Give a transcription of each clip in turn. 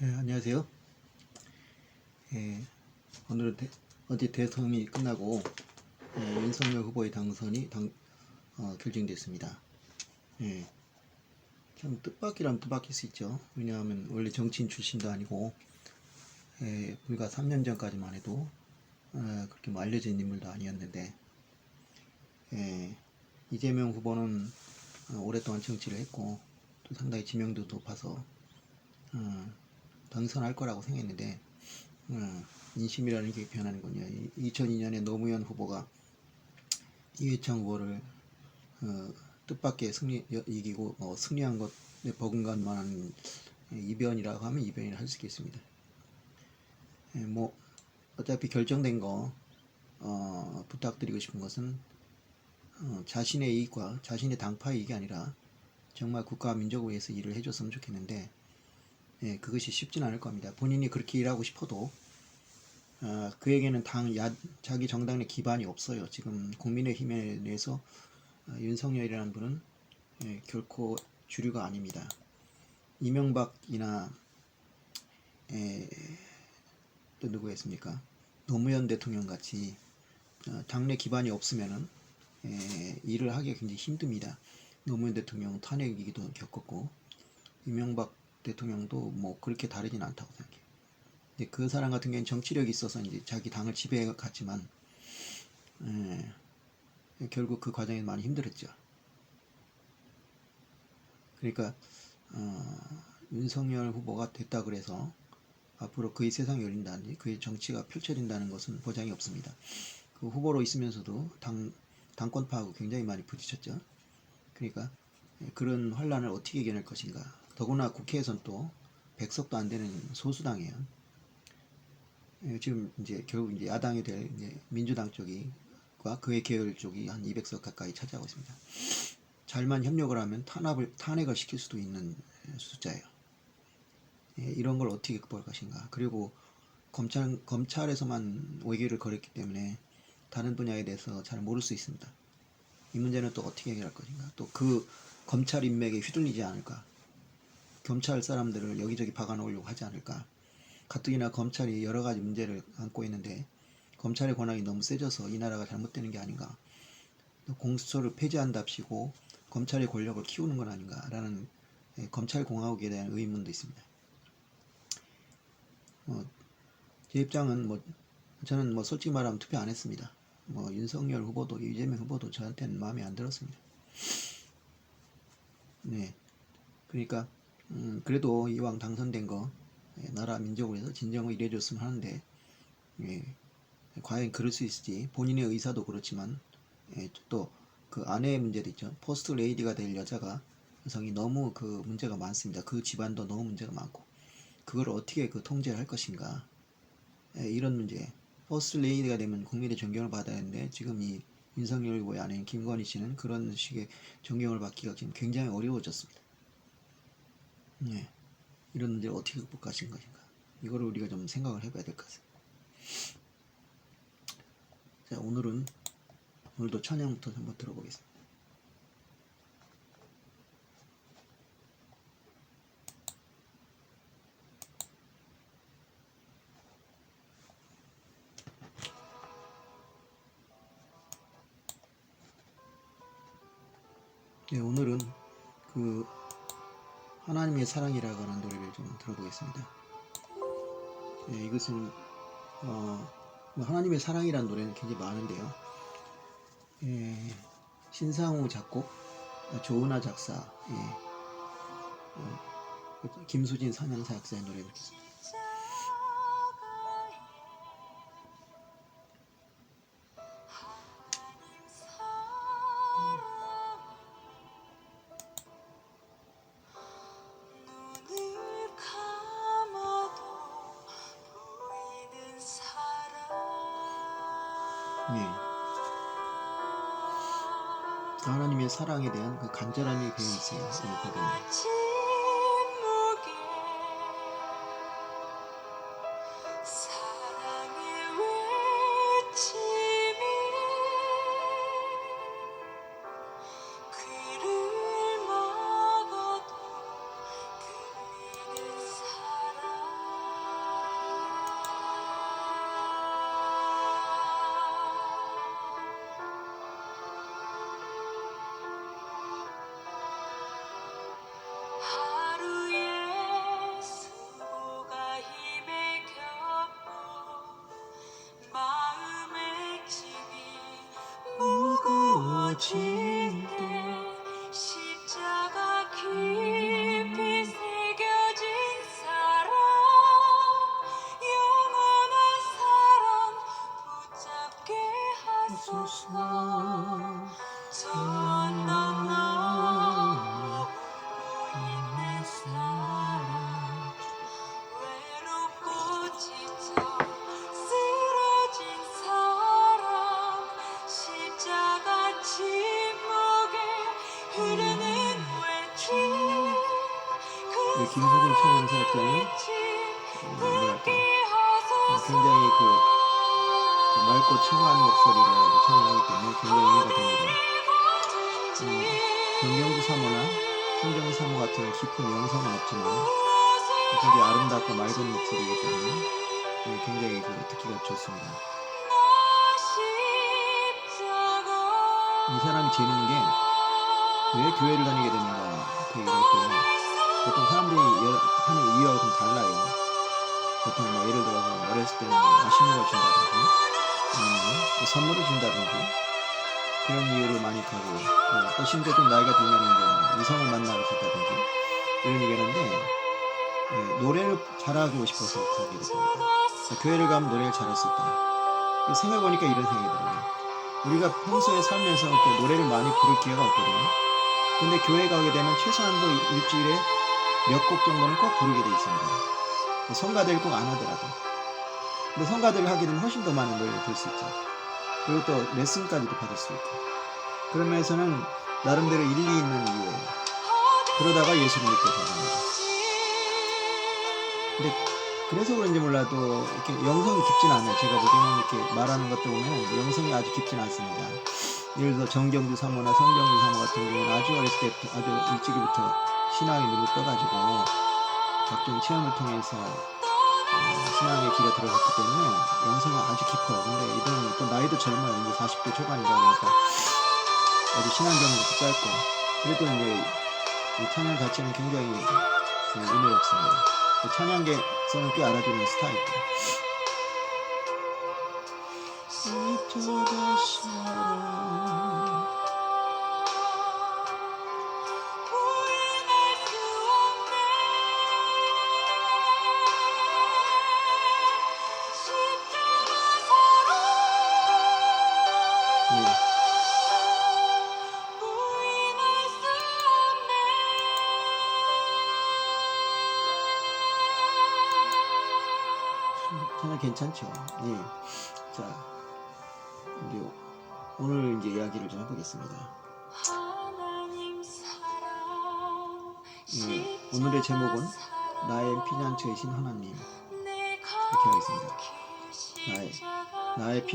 안녕하세요. 예, 오늘은 어제 대선이 끝나고 윤석열 후보의 당선이 결정됐습니다. 예, 참 뜻밖이라면 뜻밖일 수 있죠. 왜냐하면 원래 정치인 출신도 아니고 불과 3년 전까지만 해도 그렇게 뭐 알려진 인물도 아니었는데 이재명 후보는 오랫동안 정치를 했고 또 상당히 지명도도 높아서 당선할 거라고 생각했는데 인심이라는 게 변하는군요. 2002년에 노무현 후보가 이회창 후보를 뜻밖의 이기고 승리한 것에 버금간만한 이변이라고 하면 이변이라 할 수 있겠습니다. 뭐 어차피 결정된 거 부탁드리고 싶은 것은 자신의 이익과 자신의 당파 이익이 아니라 정말 국가와 민족을 위해서 일을 해줬으면 좋겠는데 그것이 쉽지는 않을 겁니다. 본인이 그렇게 일하고 싶어도 그에게는 자기 정당 내 기반이 없어요. 지금 국민의힘에 대해서 윤석열이라는 분은 결코 주류가 아닙니다. 이명박이나 또 누구였습니까? 노무현 대통령 같이 당내 기반이 없으면은 일을 하기가 굉장히 힘듭니다. 노무현 대통령 탄핵 위기도 겪었고 이명박 대통령도 뭐 그렇게 다르진 않다고 생각해요. 근데 그 사람 같은 경우는 정치력이 있어서 이제 자기 당을 지배해 갔지만 결국 그 과정이 많이 힘들었죠. 그러니까 윤석열 후보가 됐다 그래서 앞으로 그의 세상이 열린다든지 그의 정치가 펼쳐진다는 것은 보장이 없습니다. 그 후보로 있으면서도 당권파하고 굉장히 많이 부딪혔죠. 그러니까 그런 환란을 어떻게 이겨낼 것인가. 더구나 국회에선 또 100석도 안 되는 소수당이에요. 지금 이제 결국 이제 야당이 될 이제 민주당 쪽이과 그의 계열 쪽이 한 200석 가까이 차지하고 있습니다. 잘만 협력을 하면 탄핵을 시킬 수도 있는 숫자예요. 이런 걸 어떻게 극복할 것인가. 그리고 검찰에서만 외교를 걸었기 때문에 다른 분야에 대해서 잘 모를 수 있습니다. 이 문제는 또 어떻게 해결할 것인가. 또 그 검찰 인맥에 휘둘리지 않을까. 검찰 사람들을 여기저기 박아놓으려고 하지 않을까. 가뜩이나 검찰이 여러 가지 문제를 안고 있는데 검찰의 권한이 너무 세져서 이 나라가 잘못되는 게 아닌가. 공수처를 폐지한답시고 검찰의 권력을 키우는 건 아닌가라는 검찰공화국에 대한 의문도 있습니다. 제 입장은 저는 솔직히 말하면 투표 안 했습니다. 윤석열 후보도 이재명 후보도 저한테는 마음에 안 들었습니다. 네, 그러니까 그래도 이왕 당선된 거 나라 민족을 위해서 진정을 일해줬으면 하는데 과연 그럴 수 있을지 본인의 의사도 그렇지만 또 그 아내의 문제도 있죠. 포스트 레이디가 될 여성이 너무 그 문제가 많습니다. 그 집안도 너무 문제가 많고 그걸 어떻게 통제를 할 것인가. 이런 문제. 퍼스트 레이디가 되면 국민의 존경을 받아야 하는데 지금 이 윤석열 후보의 아내인 김건희 씨는 그런 식의 존경을 받기가 지금 굉장히 어려워졌습니다. 이런 문제를 어떻게 극복하신 것인가. 이거를 우리가 좀 생각을 해봐야 될 것 같습니다. 자, 오늘도 찬양부터 한번 들어보겠습니다. 네, 오늘은 그 하나님의 사랑이라고 하는 노래를 좀 들어보겠습니다. 네, 이것은 하나님의 사랑이라는 노래는 굉장히 많은데요. 신상우 작곡, 조은아 작사, 김수진 산양사 작사의 노래입니다. 하나님의 사랑에 대한 그 간절함이 배어 있어요. 이 부분에. 찬송가는 뭐랄까 굉장히 그 맑고 청아한 목소리로 찬양하기 때문에 굉장히 이해가 됩니다. 정경주 사모나 성경 사모 같은 깊은 영성은 없지만 굉장히 아름답고 맑은 목소리이기 때문에 굉장히 듣기가 좋습니다. 이 사람이 재밌는 게 왜 교회를 다니게 되는가 그 얘기할 때 보통 사람들이 하는 이유하고 좀 달라요. 보통 뭐 예를 들어서 어렸을 때는 맛있는 걸 준다든지 아니면 뭐 선물을 준다든지 그런 이유로 많이 가고 또 심지어 좀 나이가 들면 이제 이성을 만나고 싶다든지 이런 얘기하는데 노래를 잘하고 싶어서 가게 됩니다. 교회를 가면 노래를 잘할 수 있다. 생각해보니까 이런 생각이 들어요. 우리가 평소에 살면서 이렇게 노래를 많이 부를 기회가 없거든요. 근데 교회 가게 되면 최소한도 일주일에 몇 곡 정도는 꼭 부르게 돼 있습니다. 성가대를 꼭 안 하더라도. 근데 성가대를 하게 되면 훨씬 더 많은 노래를 부를 수 있죠. 그리고 또 레슨까지도 받을 수 있고. 그런 면에서는 나름대로 일리 있는 이유예요. 그러다가 예수를 믿게 된 겁니다. 근데 그래서 그런지 몰라도 이렇게 영성이 깊진 않아요. 제가 보기에는 이렇게 말하는 것들 보면 영성이 아주 깊진 않습니다. 예를 들어 정경주 사모나 성경주 사모 같은 경우는 아주 어렸을 때부터 아주 일찍부터 신앙의 눈을 떠가지고 각종 체험을 통해서 신앙의 길에 들어갔기 때문에 영성이 아주 깊어요. 근데 이들은 또 나이도 젊어요. 이제 40대 초반이다 보니까 아주 신앙 경험도 짧고 그래도 이제 이 찬양 자체는 굉장히 은혜롭습니다. 찬양계에서는 꽤 알아주는 스타일이고 이토록 사랑 찬양 괜찮죠? 예. 자, 이제 오늘 이제 이야기를 좀 해보겠습니다. 오늘의 제목은 나의 피난처이신 하나님 이렇게 하겠습니다. 나의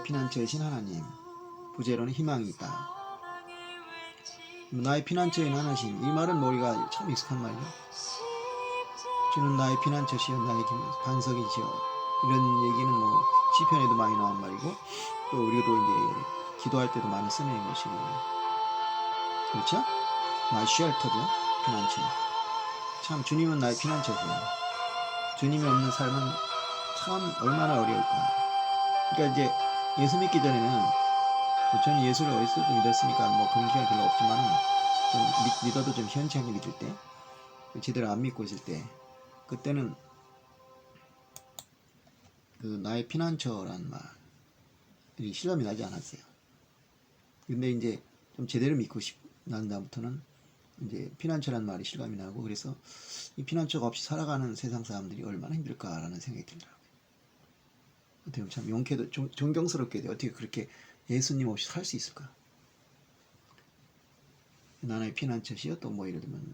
피난처이신 하나님 부제로는 희망이 있다. 나의 피난처인 하나님 이 말은 우리가 참 익숙한 말이죠. 주는 나의 피난처시여 나의 반석이시여 이런 얘기는 뭐 시편에도 많이 나온 말이고 또 우리도 이제 기도할 때도 많이 쓰는 것이고 그렇죠? 나의 쉘터죠. 피난처. 참 주님은 나의 피난처세요. 주님이 없는 삶은 참 얼마나 어려울까. 그러니까 이제 예수 믿기 전에는 저는 예수를 어렸을 때 믿었으니까 뭐 그런 기회는 별로 없지만 좀 믿어도 좀 현치하게 믿을 때 제대로 안 믿고 있을 때 그때는 그 나의 피난처라는 말이 실감이 나지 않았어요. 근데 이제 좀 제대로 믿고 난 다음부터는 이제 피난처라는 말이 실감이 나고 그래서 이 피난처가 없이 살아가는 세상 사람들이 얼마나 힘들까라는 생각이 들더라고요. 어떻게 보면 참 용케도 존경스럽게도 어떻게 그렇게 예수님 없이 살 수 있을까? 나의 피난처시여 또 뭐 예를 들면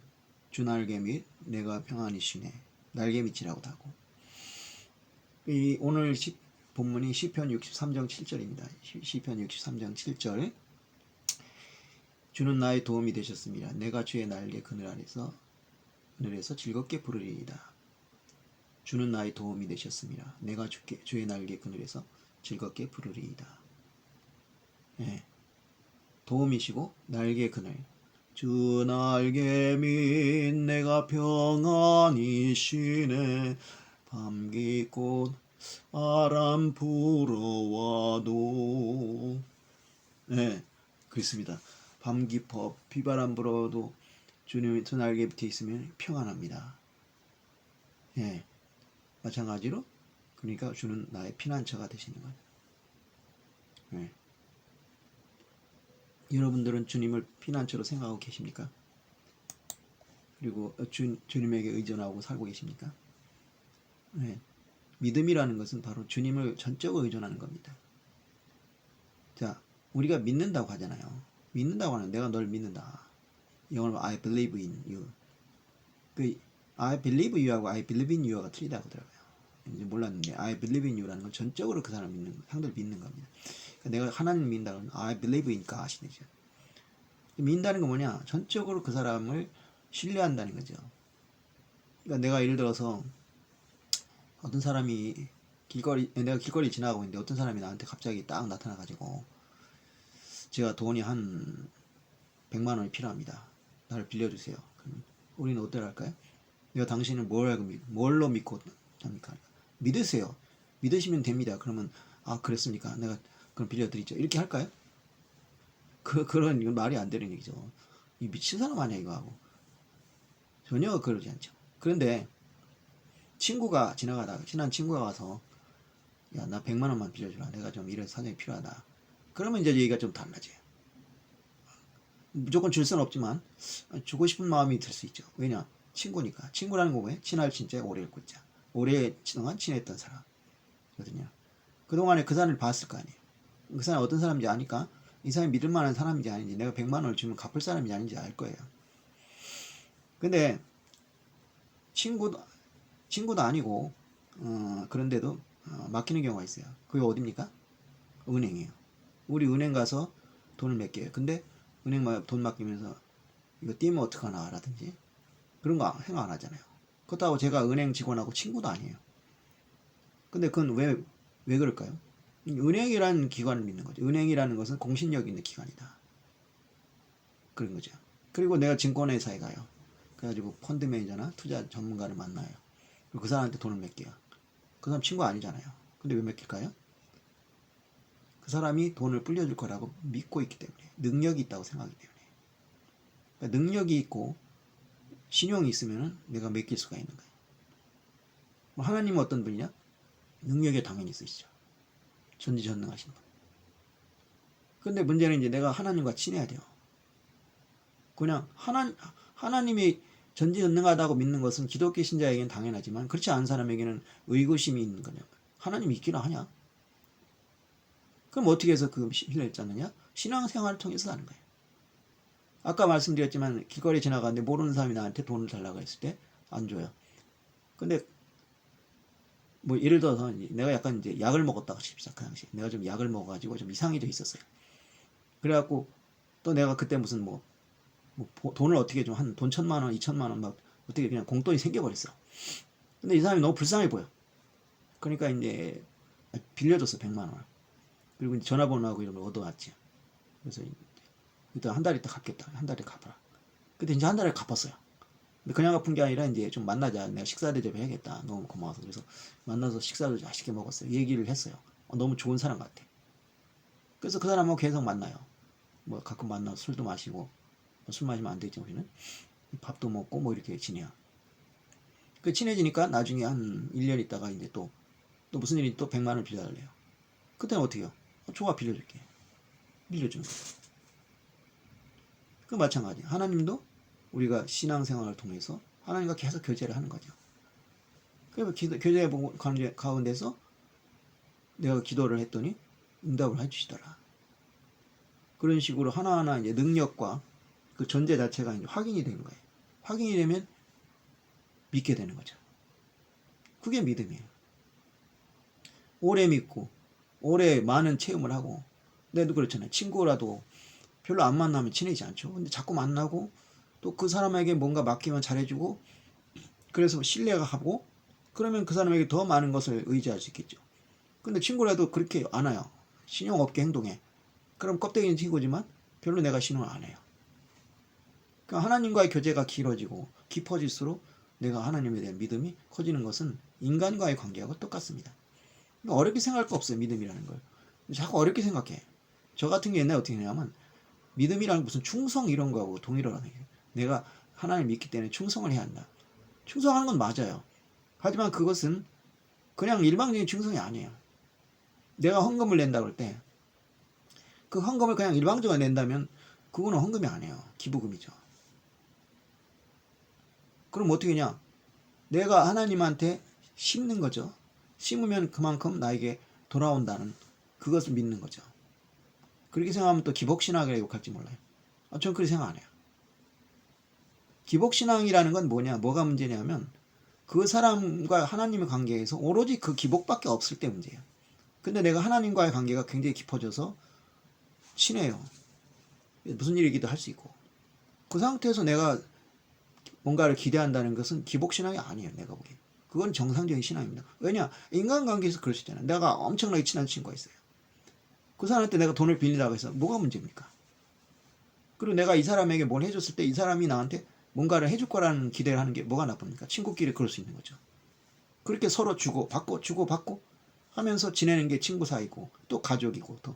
주 날개 및 내가 평안히 쉬네 날개 밑이라고도 하고 이 오늘 본문이 시편 63장 7절입니다. 시편 63장 7절 주는 나의 도움이 되셨습니다. 내가 주의 날개 그늘 아래서 즐겁게 부르리이다. 주는 나의 도움이 되셨습니다. 내가 주의 날개 그늘에서 즐겁게 부르리이다. 네. 도움이시고 날개 그늘 주 날개 밑 내가 평안히 쉬네 밤깃꽃 바람 불어와도 네 그렇습니다. 밤기퍼 비바람 불어도 주님 저 날개 밑에 있으면 평안합니다. 예, 마찬가지로 그러니까 주는 나의 피난처가 되시는 거예요. 예. 여러분들은 주님을 피난처로 생각하고 계십니까? 그리고 주님에게 의존하고 살고 계십니까? 예. 믿음이라는 것은 바로 주님을 전적으로 의존하는 겁니다. 자, 우리가 믿는다고 하잖아요. 믿는다고 하는 내가 널 믿는다. 영어로 I believe in you. 그 I believe you하고 I believe in you가 틀리다고 하더라고요. 이제 몰랐는데 I believe in you라는 건 전적으로 그 사람 믿는 상대를 믿는 겁니다. 그러니까 내가 하나님 믿는다는 I believe in God이죠. 믿는다는 건 뭐냐? 전적으로 그 사람을 신뢰한다는 거죠. 그러니까 내가 예를 들어서 어떤 사람이 내가 길거리 지나가고 있는데 어떤 사람이 나한테 갑자기 딱 나타나가지고 제가 돈이 한 100만 원이 필요합니다. 나를 빌려주세요. 그럼 우리는 어떻게 할까요? 내가 당신을 뭘로 믿고 합니까? 믿으세요. 믿으시면 됩니다. 그러면 아 그랬습니까? 내가 그럼 빌려드리죠. 이렇게 할까요? 그런 이건 말이 안 되는 얘기죠. 이 미친 사람 아니야 이거 하고. 전혀 그러지 않죠. 그런데 친구가 지나가다가 친한 친구가 와서 야 나 100만 원만 빌려주라. 내가 좀 이런 사정이 필요하다. 그러면 이제 얘기가 좀 달라져요. 무조건 줄 수는 없지만 주고 싶은 마음이 들 수 있죠. 왜냐? 친구니까. 친구라는 거 뭐예요? 친할 친자에 오래 있자. 오랫동안 친했던 사람거든요. 그동안에 그 사람을 봤을 거 아니에요. 그 사람이 어떤 사람인지 아니까 이 사람이 믿을 만한 사람인지 아닌지 내가 100만 원을 주면 갚을 사람인지 아닌지 알 거예요. 근데 친구도 아니고 그런데도 맡기는 경우가 있어요. 그게 어딥니까? 은행이에요. 우리 은행 가서 돈을 맡겨요. 근데 은행 돈 맡기면서 이거 띄면 어떡하나 라든지 그런 거 생각 안 하잖아요. 그렇다고 제가 은행 직원하고 친구도 아니에요. 근데 그건 왜 그럴까요? 은행이라는 기관을 믿는 거죠. 은행이라는 것은 공신력 있는 기관이다. 그런 거죠. 그리고 내가 증권회사에 가요. 그래가지고 펀드 매니저나 투자 전문가를 만나요. 그 사람한테 돈을 맡겨요. 그 사람 친구 아니잖아요. 근데 왜 맡길까요? 그 사람이 돈을 불려줄 거라고 믿고 있기 때문에, 능력이 있다고 생각하기 때문에. 그러니까 능력이 있고 신용이 있으면 내가 맡길 수가 있는 거예요. 하나님은 어떤 분이냐? 능력이 당연히 있으시죠. 전지전능하신 분. 근데 문제는 이제 내가 하나님과 친해야 돼요. 그냥 하나님이 전지전능하다고 믿는 것은 기독교 신자에게는 당연하지만 그렇지 않은 사람에게는 의구심이 있는 거냐. 하나님 믿기나 하냐? 그럼 어떻게 해서 그 신뢰를 쌓느냐? 신앙생활을 통해서 하는 거예요. 아까 말씀드렸지만 길거리 지나가는데 모르는 사람이 나한테 돈을 달라고 했을 때 안 줘요. 근데 뭐 예를 들어서 내가 약간 이제 약을 먹었다고 칩시다. 그 당시에 내가 좀 약을 먹어가지고 좀 이상해져 있었어요. 그래갖고 또 내가 그때 무슨 뭐 돈을 어떻게 좀 한 돈 1,000만 원, 2,000만 원 막 어떻게 그냥 공돈이 생겨버렸어. 근데 이 사람이 너무 불쌍해 보여. 그러니까 이제 빌려줬어 100만 원. 그리고 이제 전화번호하고 이런 걸 얻어왔지. 그래서 일단 한 달 있다 갚겠다. 한 달에 갚아라. 근데 이제 한 달에 갚았어요. 근데 그냥 갚은 게 아니라 이제 좀 만나자. 내가 식사 대접 해야겠다. 너무 고마워서. 그래서 만나서 식사를 맛있게 먹었어요. 얘기를 했어요. 너무 좋은 사람 같아. 그래서 그 사람하고 계속 만나요. 뭐 가끔 만나서 술도 마시고 술 마시면 안 되죠 우리는. 밥도 먹고 뭐 이렇게 지내요. 그 친해지니까 나중에 한 1년 있다가 이제 또 무슨 일이 또 100만 원을 빌려달래요. 그때는 어떻게 해요? 좋아 빌려줄게. 빌려주는 거예요. 그 마찬가지. 하나님도 우리가 신앙생활을 통해서 하나님과 계속 교제를 하는 거죠. 그래서 교제 가운데서 내가 기도를 했더니 응답을 해주시더라. 그런 식으로 하나하나 이제 능력과 그 존재 자체가 이제 확인이 되는 거예요. 확인이 되면 믿게 되는 거죠. 그게 믿음이에요. 오래 믿고 오래 많은 체험을 하고 내도 그렇잖아요. 친구라도 별로 안 만나면 친해지지 않죠. 근데 자꾸 만나고 또 그 사람에게 뭔가 맡기면 잘해주고 그래서 신뢰가 가고 그러면 그 사람에게 더 많은 것을 의지할 수 있겠죠. 근데 친구라도 그렇게 안 와요. 신용 없게 행동해. 그럼 껍데기는 친구지만 별로 내가 신용을 안 해요. 그러니까 하나님과의 교제가 길어지고 깊어질수록 내가 하나님에 대한 믿음이 커지는 것은 인간과의 관계하고 똑같습니다. 그러니까 어렵게 생각할 거 없어요. 믿음이라는 걸. 자꾸 어렵게 생각해. 저 같은 게 옛날에 어떻게 했냐면 믿음이라는 무슨 충성 이런 거하고 동일하다는 거예요. 내가 하나님 믿기 때문에 충성을 해야 한다. 충성하는 건 맞아요. 하지만 그것은 그냥 일방적인 충성이 아니에요. 내가 헌금을 낸다 그럴 때 그 헌금을 그냥 일방적으로 낸다면 그거는 헌금이 아니에요. 기부금이죠. 그럼 어떻게 하냐? 내가 하나님한테 심는 거죠. 심으면 그만큼 나에게 돌아온다는 그것을 믿는 거죠. 그렇게 생각하면 또 기복신학이라 욕할지 몰라요. 저는 그렇게 생각 안 해요. 기복신앙이라는 건 뭐냐, 뭐가 문제냐면 그 사람과 하나님의 관계에서 오로지 그 기복밖에 없을 때 문제예요. 근데 내가 하나님과의 관계가 굉장히 깊어져서 친해요. 무슨 일이기도 할 수 있고. 그 상태에서 내가 뭔가를 기대한다는 것은 기복신앙이 아니에요. 내가 보기엔. 그건 정상적인 신앙입니다. 왜냐? 인간관계에서 그럴 수 있잖아요. 내가 엄청나게 친한 친구가 있어요. 그 사람한테 내가 돈을 빌리라고 해서 뭐가 문제입니까? 그리고 내가 이 사람에게 뭘 해줬을 때 이 사람이 나한테 뭔가를 해줄 거라는 기대를 하는 게 뭐가 나쁩니까? 친구끼리 그럴 수 있는 거죠. 그렇게 서로 주고받고 하면서 지내는 게 친구 사이고 또 가족이고 또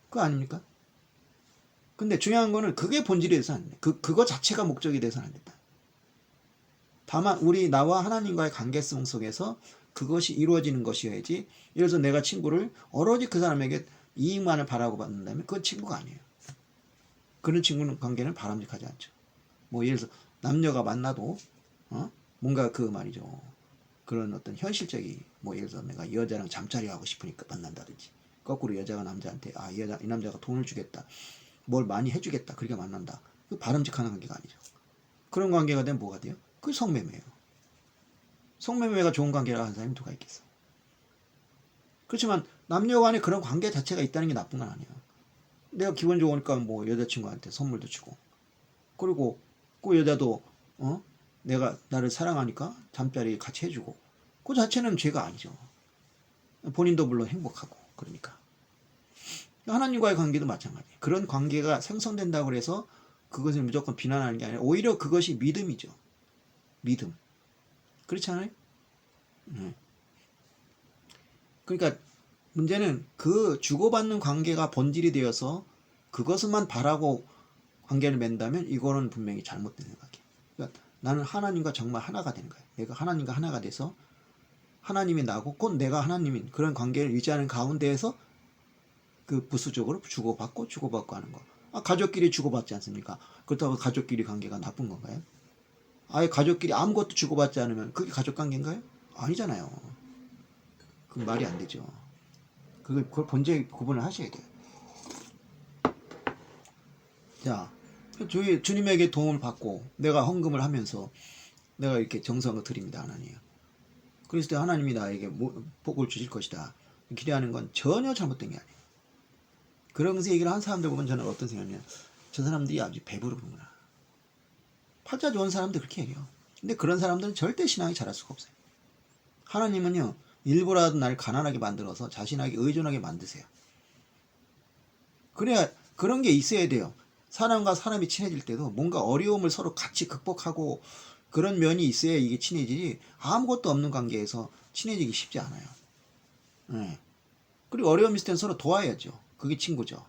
그거 아닙니까? 근데 중요한 거는 그게 본질이 돼서 안 돼. 그거 자체가 목적이 돼서는 안 된다. 다만 우리 나와 하나님과의 관계성 속에서 그것이 이루어지는 것이어야지. 예를 들어서 내가 친구를 오로지 그 사람에게 이익만을 바라고 받는다면 그건 친구가 아니에요. 그런 친구는 관계는 바람직하지 않죠. 뭐 예를 들어서 남녀가 만나도 뭔가 그 말이죠. 그런 어떤 현실적인 뭐 예를 들어서 내가 여자랑 잠자리 하고 싶으니까 만난다든지 거꾸로 여자가 남자한테 이 남자가 돈을 주겠다. 뭘 많이 해주겠다. 그렇게 만난다. 그 바람직한 관계가 아니죠. 그런 관계가 되면 뭐가 돼요? 그게 성매매예요. 성매매가 좋은 관계라 하는 사람이 누가 있겠어. 그렇지만 남녀 간에 그런 관계 자체가 있다는 게 나쁜 건 아니에요. 내가 기분 좋으니까 뭐 여자친구한테 선물도 주고 그리고 그 여자도 내가 나를 사랑하니까 잠자리 같이 해주고 그 자체는 죄가 아니죠. 본인도 물론 행복하고 그러니까 하나님과의 관계도 마찬가지예요. 그런 관계가 생성된다고 해서 그것을 무조건 비난하는 게 아니라 오히려 그것이 믿음이죠. 믿음. 그렇지 않아요? 네. 그러니까 문제는 그 주고받는 관계가 본질이 되어서 그것만 바라고 관계를 맺는다면 이거는 분명히 잘못된 생각이에요. 그러니까 나는 하나님과 정말 하나가 되는 거예요. 내가 하나님과 하나가 돼서 하나님이 나고 곧 내가 하나님인 그런 관계를 유지하는 가운데에서 그 부수적으로 주고받고 하는 거. 가족끼리 주고받지 않습니까? 그렇다고 가족끼리 관계가 나쁜 건가요? 아예 가족끼리 아무것도 주고받지 않으면 그게 가족 관계인가요? 아니잖아요. 그 말이 안 되죠. 그걸 본질 구분을 하셔야 돼요. 자, 저희 주님에게 도움을 받고 내가 헌금을 하면서 내가 이렇게 정성을 드립니다. 하나님. 그랬을 때 하나님이 나에게 복을 주실 것이다. 기대하는 건 전혀 잘못된 게 아니에요. 그러면서 얘기를 한 사람들 보면 저는 어떤 생각이냐면 저 사람들이 아주 배부르구나. 팔자 좋은 사람들 그렇게 해요. 근데 그런 사람들은 절대 신앙이 자랄 수가 없어요. 하나님은요 일부라도 날 가난하게 만들어서 자신에게 의존하게 만드세요. 그래야 그런 게 있어야 돼요. 사람과 사람이 친해질 때도 뭔가 어려움을 서로 같이 극복하고 그런 면이 있어야 이게 친해지지 아무것도 없는 관계에서 친해지기 쉽지 않아요. 네. 그리고 어려움이 있을 땐 서로 도와야죠. 그게 친구죠.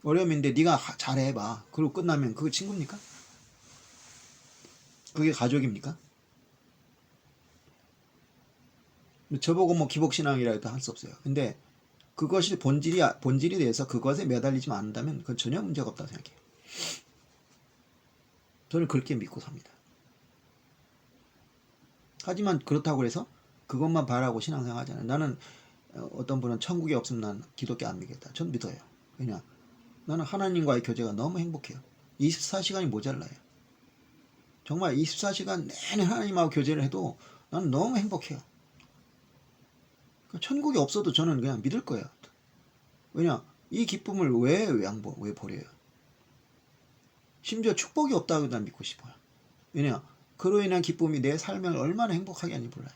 어려움인데 네가 잘해봐. 그리고 끝나면 그게 친구입니까? 그게 가족입니까? 저보고 뭐 기복신앙이라 해도 할 수 없어요. 근데 그것이 본질이 돼서 그것에 매달리지 않는다면 그건 전혀 문제가 없다고 생각해요. 저는 그렇게 믿고 삽니다. 하지만 그렇다고 해서 그것만 바라고 신앙생활 하잖아요. 나는 어떤 분은 천국에 없으면 난 기독교 안 믿겠다. 전 믿어요. 왜냐? 나는 하나님과의 교제가 너무 행복해요. 24시간이 모자라요. 정말 24시간 내내 하나님하고 교제를 해도 나는 너무 행복해요. 천국이 없어도 저는 그냥 믿을 거예요. 왜냐? 이 기쁨을 왜 버려요? 심지어 축복이 없다고 난 믿고 싶어요. 왜냐? 그로 인한 기쁨이 내 삶을 얼마나 행복하게 하는지 몰라요.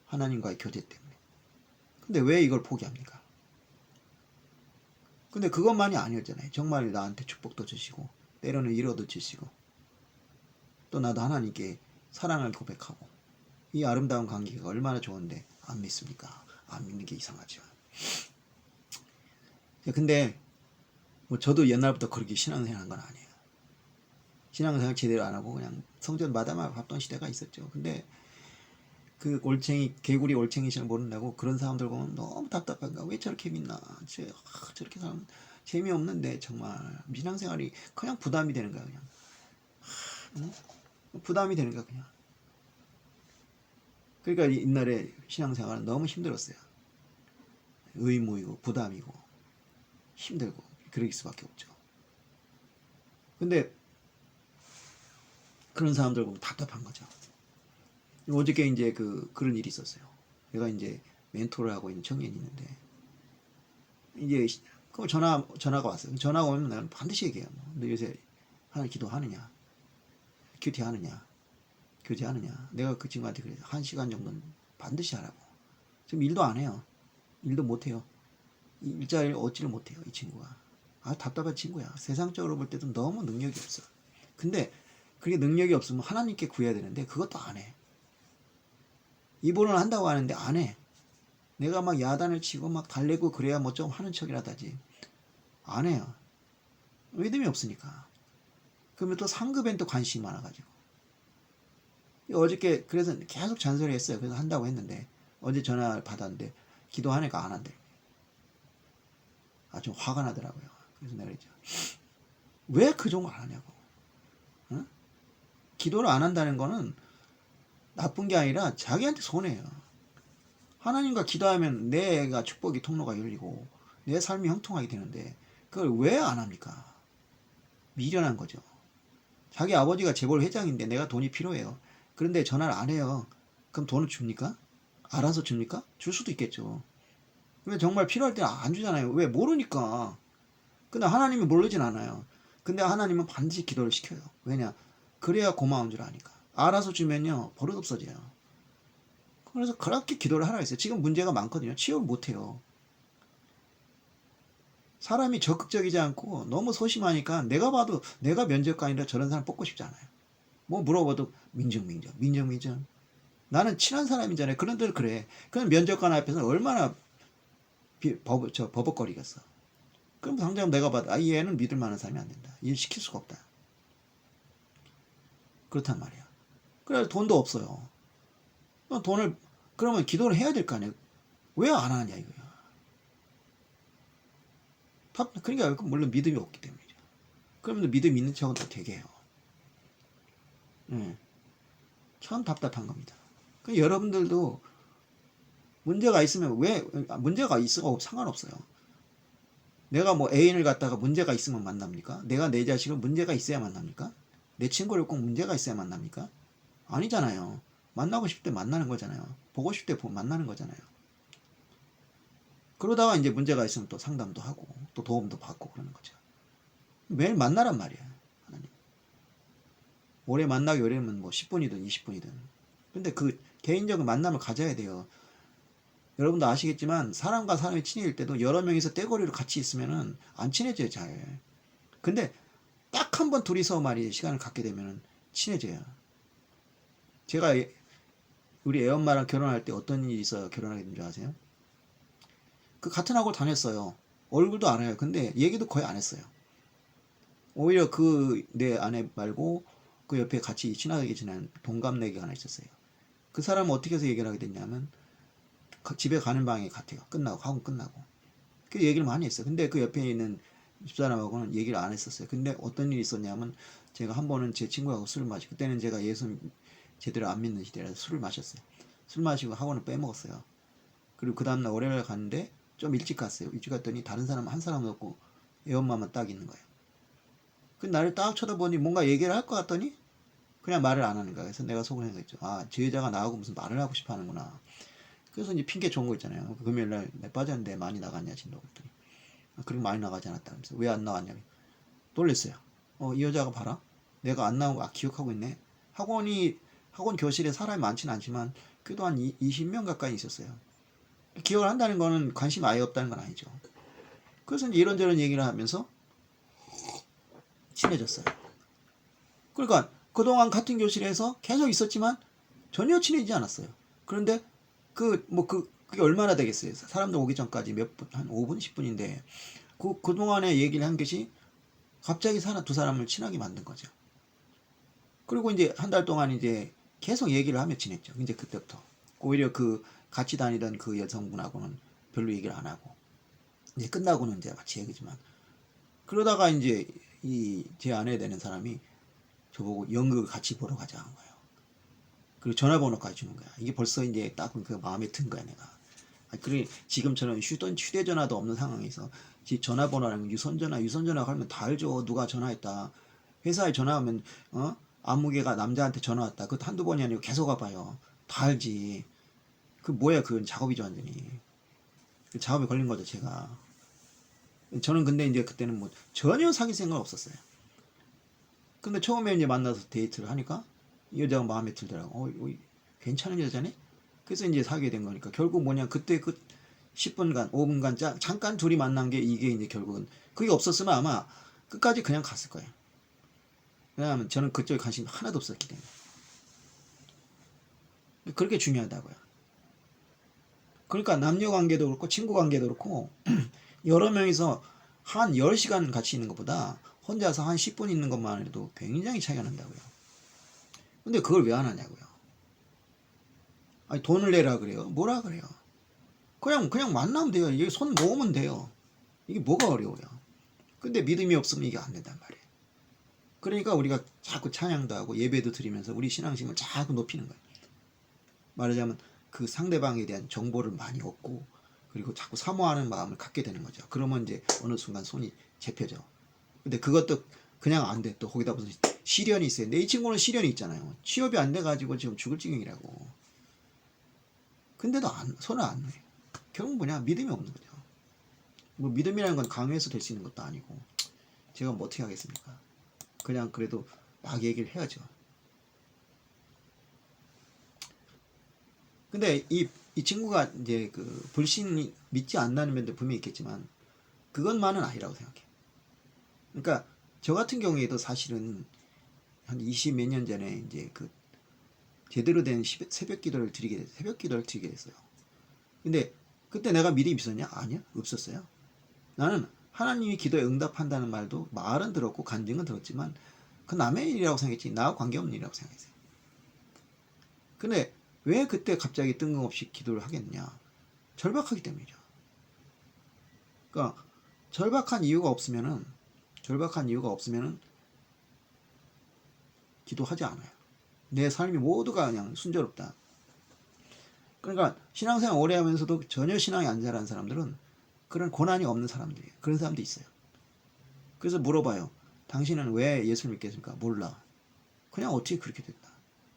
하나님과의 교제 때문에. 근데 왜 이걸 포기합니까? 근데 그것만이 아니었잖아요. 정말 나한테 축복도 주시고 때로는 위로도 주시고 또 나도 하나님께 사랑을 고백하고 이 아름다운 관계가 얼마나 좋은데 안 믿습니까? 안 믿는 게 이상하죠. 근데 뭐 저도 옛날부터 그렇게 신앙생활 한 건 아니에요. 신앙생활 제대로 안 하고 그냥 성전 마다만 봤던 시대가 있었죠. 근데 그 개구리 올챙이 잘 모른다고 그런 사람들 보면 너무 답답한가. 왜 저렇게 믿나. 저렇게 사람 재미없는데 정말 신앙생활이 그냥 부담이 되는 거야 그냥. 응? 부담이 되는 거야 그냥. 그러니까 옛날에 신앙생활은 너무 힘들었어요. 의무이고 부담이고 힘들고 그럴 수밖에 없죠. 근데 그런 사람들 보면 답답한 거죠. 어저께 이제 그런 일이 있었어요. 내가 이제 멘토를 하고 있는 청년이 있는데, 이제 그 전화가 왔어요. 전화가 오면 나는 반드시 얘기해요. 너 요새 하나님 기도하느냐? 큐티하느냐? 교제하느냐? 내가 그 친구한테 그래요. 1시간 정도는 반드시 하라고. 지금 일도 안 해요. 일도 못 해요. 일자리를 얻지를 못해요. 이 친구가. 답답한 친구야. 세상적으로 볼 때도 너무 능력이 없어. 근데 그게 능력이 없으면 하나님께 구해야 되는데 그것도 안 해. 입으로는 한다고 하는데 안 해. 내가 막 야단을 치고 막 달래고 그래야 뭐 좀 하는 척이라도 하지. 안 해요. 믿음이 없으니까. 그러면 또 상급엔 또 관심이 많아가지고. 어저께 그래서 계속 잔소리했어요. 그래서 한다고 했는데 어제 전화를 받았는데 기도하니까 안 한대. 좀 화가 나더라고요. 그래서 내가 그랬죠. 왜 그 정도 안 하냐고. 어? 기도를 안 한다는 거는 나쁜 게 아니라 자기한테 손해예요. 하나님과 기도하면 내가 축복의 통로가 열리고 내 삶이 형통하게 되는데 그걸 왜 안 합니까? 미련한 거죠. 자기 아버지가 재벌 회장인데 내가 돈이 필요해요. 그런데 전화를 안 해요. 그럼 돈을 줍니까? 알아서 줍니까? 줄 수도 있겠죠. 근데 정말 필요할 때는 안 주잖아요. 왜? 모르니까. 근데 하나님이 모르진 않아요. 근데 하나님은 반드시 기도를 시켜요. 왜냐? 그래야 고마운 줄 아니까. 알아서 주면요 버릇 없어져요. 그래서 그렇게 기도를 하라 했어요. 지금 문제가 많거든요. 치유를 못해요. 사람이 적극적이지 않고 너무 소심하니까 내가 봐도 내가 면접관이라 저런 사람 뽑고 싶지 않아요. 뭐 물어봐도 민정. 나는 친한 사람이잖아요. 그런데 그래. 그럼 면접관 앞에서 얼마나 버벅거리겠어. 그럼 당장 내가 봐도 얘는 믿을 만한 사람이 안 된다. 일 시킬 수가 없다. 그렇단 말이야. 그래서 돈도 없어요. 돈을 그러면 기도를 해야 될 거 아니에요. 왜 안 하냐 이거야. 그러니까 물론 믿음이 없기 때문이죠. 그러면 믿음 있는 척은 또 되게 해요. 네. 참 답답한 겁니다. 여러분들도 문제가 있으면 왜 문제가 있어도 상관없어요. 내가 뭐 애인을 갖다가 문제가 있으면 만납니까? 내가 내 자식을 문제가 있어야 만납니까? 내 친구를 꼭 문제가 있어야 만납니까? 아니잖아요. 만나고 싶을 때 만나는 거잖아요. 보고 싶을 때 만나는 거잖아요. 그러다가 이제 문제가 있으면 또 상담도 하고 또 도움도 받고 그러는 거죠. 매일 만나란 말이야. 하나님. 오래 만나기 어려우면 뭐 10분이든 20분이든. 근데 그 개인적인 만남을 가져야 돼요. 여러분도 아시겠지만 사람과 사람이 친해질 때도 여러 명이서 떼거리로 같이 있으면은 안 친해져요, 잘. 근데 딱 한 번 둘이서 말이 시간을 갖게 되면은 친해져요. 제가 우리 애엄마랑 결혼할 때 어떤 일이 있어 결혼하게 된 줄 아세요? 그 같은 학원 다녔어요. 얼굴도 알아요. 근데 얘기도 거의 안 했어요. 오히려 그 내 아내 말고 그 옆에 같이 친하게 지낸 동갑내기가 하나 있었어요. 그 사람은 어떻게 해서 얘기를 하게 됐냐면 집에 가는 방에 같아요. 끝나고 학원 끝나고. 그 얘기를 많이 했어요. 근데 그 옆에 있는 집사람하고는 얘기를 안 했었어요. 근데 어떤 일이 있었냐면 제가 한 번은 제 친구하고 술을 마시고 그때는 제가 예수 제대로 안 믿는 시대라서 술을 마셨어요. 술 마시고 학원을 빼먹었어요. 그리고 그 다음날 월요일에 갔는데 좀 일찍 갔어요. 일찍 갔더니 다른 사람 한 사람 없고 애 엄마만 딱 있는 거예요. 그 나를 딱 쳐다보니 뭔가 얘기를 할 것 같더니 그냥 말을 안 하는 거야. 그래서 내가 속으로 생각했죠. 저 여자가 나하고 무슨 말을 하고 싶어 하는구나. 그래서 이제 핑계 좋은 거 있잖아요. 금요일날 내 빠졌는데 많이 나갔냐 진도 그랬더니 그렇게 많이 나가지 않았다면서 왜 안 나갔냐고 놀랬어요. 이 여자가 봐라. 내가 안 나오고 기억하고 있네. 학원 교실에 사람이 많지는 않지만 그래도 한 20명 가까이 있었어요. 기억을 한다는 거는 관심이 아예 없다는 건 아니죠. 그래서 이제 이런저런 얘기를 하면서 친해졌어요. 그러니까 그동안 같은 교실에서 계속 있었지만 전혀 친해지지 않았어요. 그런데 그게 얼마나 되겠어요? 사람들 오기 전까지 몇 분, 한 5분, 10분인데 그동안에 얘기를 한 것이 갑자기 두 사람을 친하게 만든 거죠. 그리고 이제 한 달 동안 이제 계속 얘기를 하며 지냈죠. 이제 그때부터 오히려 그 같이 다니던 그 여성분하고는 별로 얘기를 안 하고 이제 끝나고는 이제 같이 얘기지만 그러다가 이제 제 아내 되는 사람이 저보고 연극을 같이 보러 가자 한 거예요. 그리고 전화번호까지 주는 거야. 이게 벌써 이제 딱 그 마음에 든 거야 내가. 그래 지금처럼 휴대전화도 없는 상황에서 전화번호라는 유선전화 하면 다 알죠. 누가 전화했다. 회사에 전화하면 아무개가 남자한테 전화 왔다. 그것도 한두 번이 아니고 계속 와봐요. 다 알지. 그 뭐야, 그건 작업이죠, 완전히. 그 작업에 걸린 거죠, 제가. 저는 근데 이제 그때는 뭐 전혀 사귈 생각 없었어요. 근데 처음에 이제 만나서 데이트를 하니까 이 여자가 마음에 들더라고. 괜찮은 여자네? 그래서 이제 사귀게 된 거니까 결국 뭐냐, 그때 그 10분간, 5분간 잠깐 둘이 만난 게 이게 이제 결국은 그게 없었으면 아마 끝까지 그냥 갔을 거예요. 왜냐하면 저는 그쪽에 관심이 하나도 없었기 때문에. 그렇게 중요하다고요. 그러니까 남녀 관계도 그렇고 친구 관계도 그렇고 여러 명이서 한 10시간 같이 있는 것보다 혼자서 한 10분 있는 것만 해도 굉장히 차이가 난다고요. 근데 그걸 왜 안 하냐고요. 아니, 돈을 내라 그래요. 뭐라 그래요. 그냥 만나면 돼요. 이게 손 모으면 돼요. 이게 뭐가 어려워요. 근데 믿음이 없으면 이게 안 된단 말이에요. 그러니까 우리가 자꾸 찬양도 하고 예배도 드리면서 우리 신앙심을 자꾸 높이는 거예요. 말하자면 그 상대방에 대한 정보를 많이 얻고 그리고 자꾸 사모하는 마음을 갖게 되는 거죠. 그러면 이제 어느 순간 손이 잡혀져. 근데 그것도 그냥 안 돼. 또 거기다 무슨 시련이 있어요. 근데 이 친구는 시련이 있잖아요. 취업이 안 돼가지고 지금 죽을 지경이라고. 근데도 손을 안 놓아요. 결국 뭐냐, 믿음이 없는 거죠. 뭐 믿음이라는 건 강요해서 될 수 있는 것도 아니고 제가 뭐 어떻게 하겠습니까. 그냥 그래도 막 얘기를 해야죠. 근데 이 친구가 이제 그 불신이 믿지 않는 면도 분명히 있겠지만 그것만은 아니라고 생각해요. 그러니까 저 같은 경우에도 사실은 한 20 몇 년 전에 이제 그 제대로 된 새벽 기도를 드리게 됐어요. 근데 그때 내가 믿음이 있었냐? 아니요, 없었어요. 나는 하나님이 기도에 응답한다는 말도 말은 들었고 간증은 들었지만 그 남의 일이라고 생각했지 나하고 관계없는 일이라고 생각했어요. 근데 왜 그때 갑자기 뜬금없이 기도를 하겠냐? 절박하기 때문이죠. 그러니까 절박한 이유가 없으면은 기도하지 않아요. 내 삶이 모두가 그냥 순조롭다. 그러니까 신앙생활 오래 하면서도 전혀 신앙이 안 자라는 사람들은 그런 고난이 없는 사람들이에요. 그런 사람도 있어요. 그래서 물어봐요. 당신은 왜 예수를 믿겠습니까? 몰라. 그냥 어떻게 그렇게 됐다.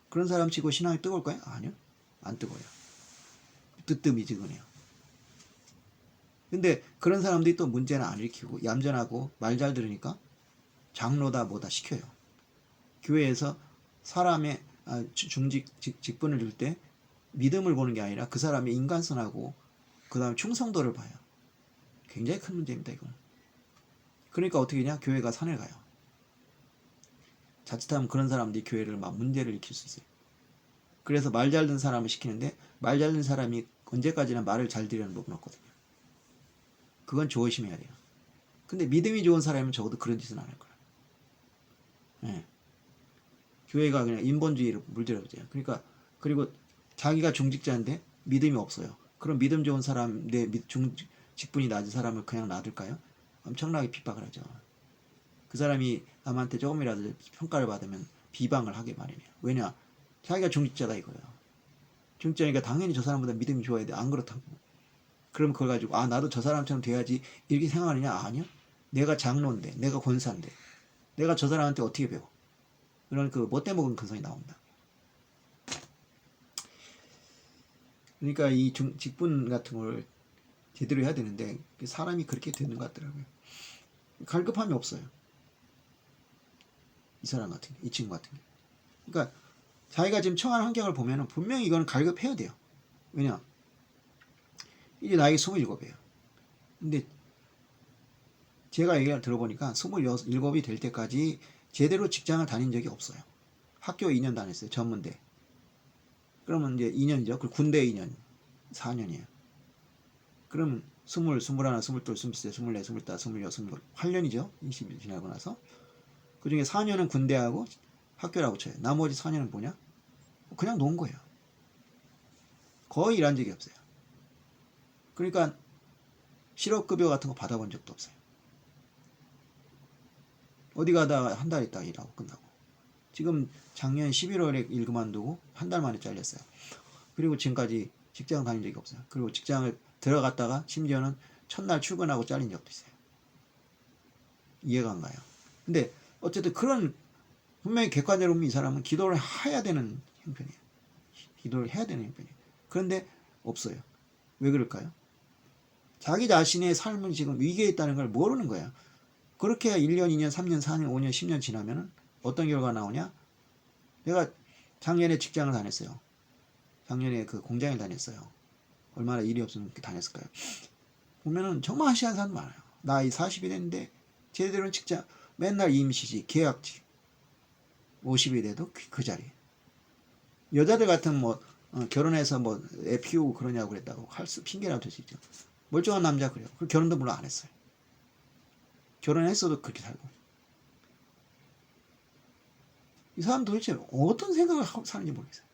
그런 사람 치고 신앙이 뜨거울까요? 아니요. 안 뜨거워요. 뜨뜻미지근해요. 근데 그런 사람들이 또 문제는 안 일으키고 얌전하고 말 잘 들으니까 장로다 뭐다 시켜요. 교회에서 사람의 직분을 줄 때 믿음을 보는 게 아니라 그 사람의 인간성하고 그 다음에 충성도를 봐요. 굉장히 큰 문제입니다, 이건. 그러니까 어떻게 되냐? 교회가 산을 가요. 자칫하면 그런 사람들이 교회를 막 문제를 일으킬 수 있어요. 그래서 말 잘 듣는 사람을 시키는데 말 잘 듣는 사람이 언제까지나 말을 잘 들으려는 법은 없거든요. 그건 조심해야 돼요. 근데 믿음이 좋은 사람은 적어도 그런 짓은 안 할 거예요. 네. 교회가 그냥 인본주의로 물들여져요. 그러니까 그리고 자기가 중직자인데 믿음이 없어요. 그럼 믿음 좋은 사람, 직분이 낮은 사람을 그냥 놔둘까요? 엄청나게 핍박을 하죠. 그 사람이 남한테 조금이라도 평가를 받으면 비방을 하게 마련이에요. 왜냐? 자기가 중직자다 이거예요. 중직자니까 당연히 저 사람보다 믿음이 좋아야 돼. 안 그렇다고. 그럼 그걸 가지고 나도 저 사람처럼 돼야지 이렇게 생각하느냐? 아니요. 내가 장로인데, 내가 권사인데, 내가 저 사람한테 어떻게 배워? 이런 그 못돼 먹은 근성이 나옵니다. 그러니까 이 직분 같은 걸 제대로 해야 되는데 사람이 그렇게 되는 것 같더라고요. 갈급함이 없어요. 이 사람 같은 게, 이 친구 같은 게. 그러니까 자기가 지금 처한 환경을 보면은 분명히 이건 갈급해야 돼요. 왜냐? 이제 나이가 27이에요. 근데 제가 얘기를 들어보니까 27이 될 때까지 제대로 직장을 다닌 적이 없어요. 학교 2년 다녔어요. 전문대. 그러면 이제 2년이죠. 그리고 군대 2년, 4년이에요. 그러면 20, 21, 22, 23, 24, 25, 26, 27, 8년이죠. 20일 지나고 나서. 그 중에 4년은 군대하고 학교라고 쳐요. 나머지 4년은 뭐냐? 그냥 논 거예요. 거의 일한 적이 없어요. 그러니까 실업급여 같은 거 받아본 적도 없어요. 어디 가다가 한 달 있다가 일하고 끝나고. 지금 작년 11월에 일 그만두고 한 달 만에 잘렸어요. 그리고 지금까지 직장 다닌 적이 없어요. 그리고 직장을 들어갔다가 심지어는 첫날 출근하고 잘린 적도 있어요. 이해가 안 가요. 근데 어쨌든 그런 분명히 객관적으로 보면 이 사람은 기도를 해야 되는 형편이에요. 기도를 해야 되는 형편이에요. 그런데 없어요. 왜 그럴까요? 자기 자신의 삶은 지금 위기에 있다는 걸 모르는 거야. 그렇게 1년, 2년, 3년, 4년, 5년, 10년 지나면은 어떤 결과가 나오냐? 내가 작년에 직장을 다녔어요. 작년에 그 공장을 다녔어요. 얼마나 일이 없으면 그렇게 다녔을까요? 보면은 정말 한시한 사람 많아요. 나이 40이 됐는데 제대로 직장, 맨날 임시직, 계약직. 50이 돼도 그 자리에. 여자들 같은 뭐 결혼해서 뭐 애 키우고 그러냐고 그랬다고 할 수 핑계라도 될 수 있죠. 멀쩡한 남자 그래요. 그 결혼도 물론 안 했어요. 결혼했어도 그렇게 살고. 이 사람 도대체 어떤 생각을 하고 사는지 모르겠어요.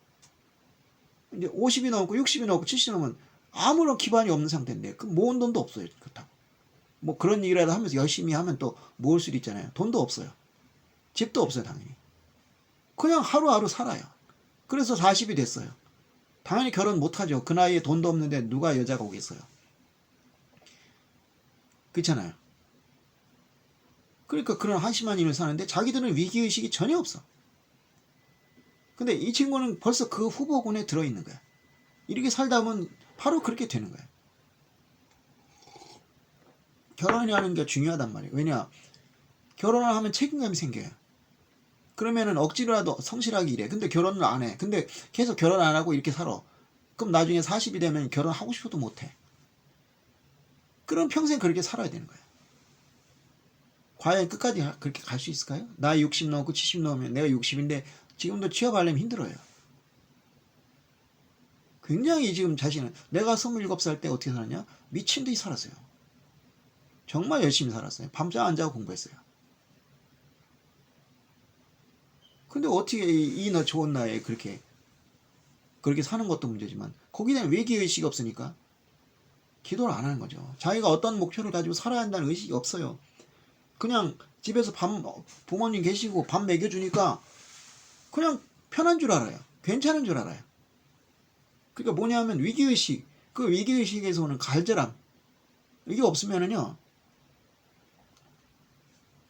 이제 50이 넘고 60이 넘고 70이 넘으면 아무런 기반이 없는 상태인데 그 모은 돈도 없어요. 그렇다고. 뭐 그런 일이라도 하면서 열심히 하면 또 모을 수도 있잖아요. 돈도 없어요. 집도 없어요, 당연히. 그냥 하루하루 살아요. 그래서 40이 됐어요. 당연히 결혼 못하죠. 그 나이에 돈도 없는데 누가 여자가 오겠어요. 그렇잖아요. 그러니까 그런 한심한 일을 사는데 자기들은 위기의식이 전혀 없어. 근데 이 친구는 벌써 그 후보군에 들어있는 거야. 이렇게 살다 보면 바로 그렇게 되는 거야. 결혼이라는 게 중요하단 말이에요. 왜냐? 결혼을 하면 책임감이 생겨요. 그러면은 억지로라도 성실하게 일해. 근데 결혼을 안 해. 근데 계속 결혼 안 하고 이렇게 살아. 그럼 나중에 40이 되면 결혼하고 싶어도 못 해. 그럼 평생 그렇게 살아야 되는 거야. 과연 끝까지 그렇게 갈 수 있을까요? 나 60 넘고 70 넘으면 내가 60인데 지금도 취업하려면 힘들어요. 굉장히 지금 자신은 내가 27살 때 어떻게 살았냐? 미친 듯이 살았어요. 정말 열심히 살았어요. 밤잠 안 자고 공부했어요. 근데 어떻게 이 좋은 나이에 그렇게 사는 것도 문제지만 거기에 대한 위기의식이 없으니까 기도를 안 하는 거죠. 자기가 어떤 목표를 가지고 살아야 한다는 의식이 없어요. 그냥 집에서 부모님 계시고 밥 먹여주니까 그냥 편한 줄 알아요. 괜찮은 줄 알아요. 그러니까 뭐냐면 위기의식, 그 위기의식에서 오는 갈절함, 이게 없으면은요,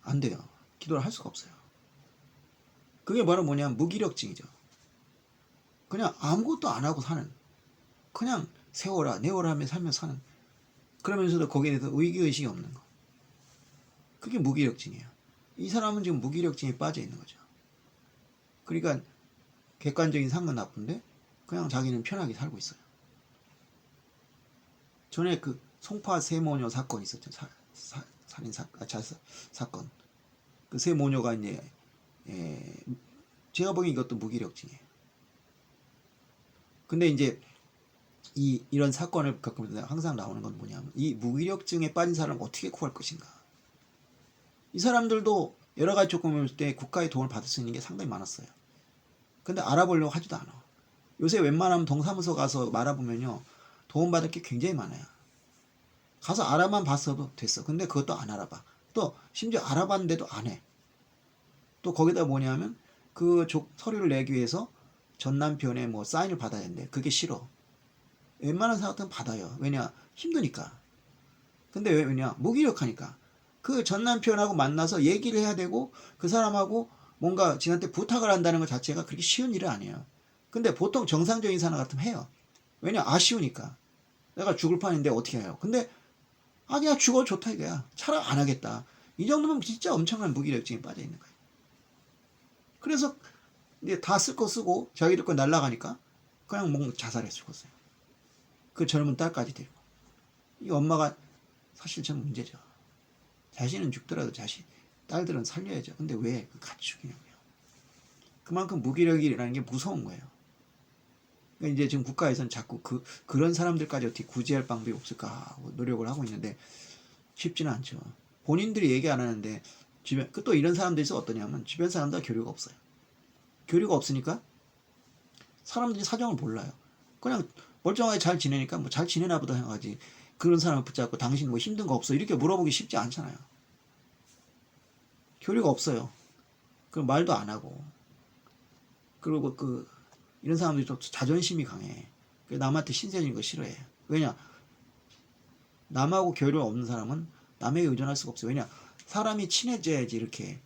안 돼요. 기도를 할 수가 없어요. 그게 바로 뭐냐면 무기력증이죠. 그냥 아무것도 안 하고 사는, 그냥 세워라, 내워라 하며 살면서 사는, 그러면서도 거기에 대해서 위기의식이 없는 거. 그게 무기력증이에요. 이 사람은 지금 무기력증에 빠져 있는 거죠. 그러니까 객관적인 상은 나쁜데 그냥 자기는 편하게 살고 있어요. 전에 그 송파 세모녀 사건 있었죠. 살인 사건. 그 세모녀가 이제 제가 보기엔 이것도 무기력증이에요. 근데 이제 이런 사건을 겪으면서 항상 나오는 건 뭐냐면 이 무기력증에 빠진 사람을 어떻게 구할 것인가. 이 사람들도 여러 가지 조건을 볼 때 국가의 도움을 받을 수 있는 게 상당히 많았어요. 근데 알아보려고 하지도 않아. 요새 웬만하면 동사무소 가서 말아보면요. 도움받을 게 굉장히 많아요. 가서 알아만 봤어도 됐어. 근데 그것도 안 알아봐. 또 심지어 알아봤는데도 안 해. 또 거기다 뭐냐면 그 서류를 내기 위해서 전 남편의 뭐 사인을 받아야 되는데 그게 싫어. 웬만한 사람들은 받아요. 왜냐? 힘드니까. 근데 왜냐? 무기력하니까. 그 전 남편하고 만나서 얘기를 해야 되고 그 사람하고 뭔가 지한테 부탁을 한다는 것 자체가 그렇게 쉬운 일은 아니에요. 근데 보통 정상적인 사람 같으면 해요. 왜냐? 아쉬우니까. 내가 죽을 판인데 어떻게 해요? 근데 그냥 죽어 좋다 이거야. 차라리 안 하겠다. 이 정도면 진짜 엄청난 무기력증에 빠져 있는 거예요. 그래서 이제 다 쓸 거 쓰고 자기들 거 날라가니까 그냥 뭔가 자살해 죽었어요. 그 젊은 딸까지 데리고. 이 엄마가 사실 참 문제죠. 자신은 죽더라도 딸들은 살려야죠. 근데 왜 같이 죽이냐고요. 그만큼 무기력이라는 게 무서운 거예요. 그러니까 이제 지금 국가에서는 자꾸 그런 사람들까지 어떻게 구제할 방법이 없을까 하고 노력을 하고 있는데 쉽지는 않죠. 본인들이 얘기 안 하는데 또 이런 사람들이 있어 어떠냐면 주변 사람들 교류가 없어요. 교류가 없으니까 사람들이 사정을 몰라요. 그냥 멀쩡하게 잘 지내니까 뭐 잘 지내나 보다 생각하지. 그런 사람을 붙잡고 당신 뭐 힘든 거 없어 이렇게 물어보기 쉽지 않잖아요. 교류가 없어요. 그럼 말도 안 하고. 그리고 이런 사람들이 좀 자존심이 강해. 남한테 신세지는 거 싫어해. 왜냐? 남하고 교류가 없는 사람은 남에게 의존할 수가 없어요. 왜냐? 사람이 친해져야지 이렇게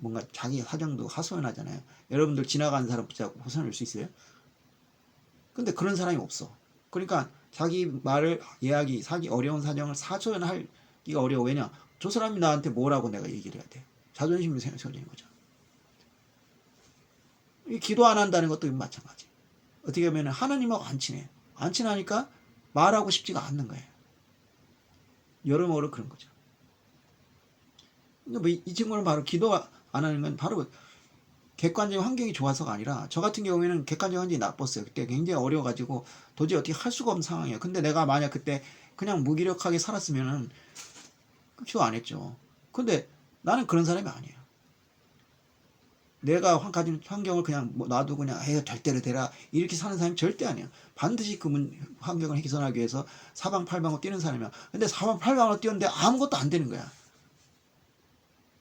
뭔가 자기 사정도 하소연하잖아요. 여러분들 지나가는 사람 붙잡고 호소할 수 있어요? 근데 그런 사람이 없어. 그러니까 자기 말을 이야기, 사기 어려운 사정을 사소연하기가 어려워. 왜냐? 저 사람이 나한테 뭐라고 내가 얘기를 해야 돼. 자존심이 세워지는 거죠. 이 기도 안 한다는 것도 마찬가지. 어떻게 보면 하나님하고 안 친해. 안 친하니까 말하고 싶지가 않는 거예요. 여러모로 그런 거죠. 그러니까 이 친구는 바로 기도 안 하는 건 바로 객관적 환경이 좋아서가 아니라, 저 같은 경우에는 객관적 환경이 나빴어요. 그때 굉장히 어려워가지고 도저히 어떻게 할 수가 없는 상황이에요. 근데 내가 만약 그때 그냥 무기력하게 살았으면은 기도 안 했죠. 근데 나는 그런 사람이 아니에요. 내가 가진 환경을 그냥 놔두고 그냥 될 대로 되라 이렇게 사는 사람이 절대 아니에요. 반드시 그 환경을 개선하기 위해서 사방팔방으로 뛰는 사람이야. 근데 사방팔방으로 뛰었는데 아무것도 안 되는 거야.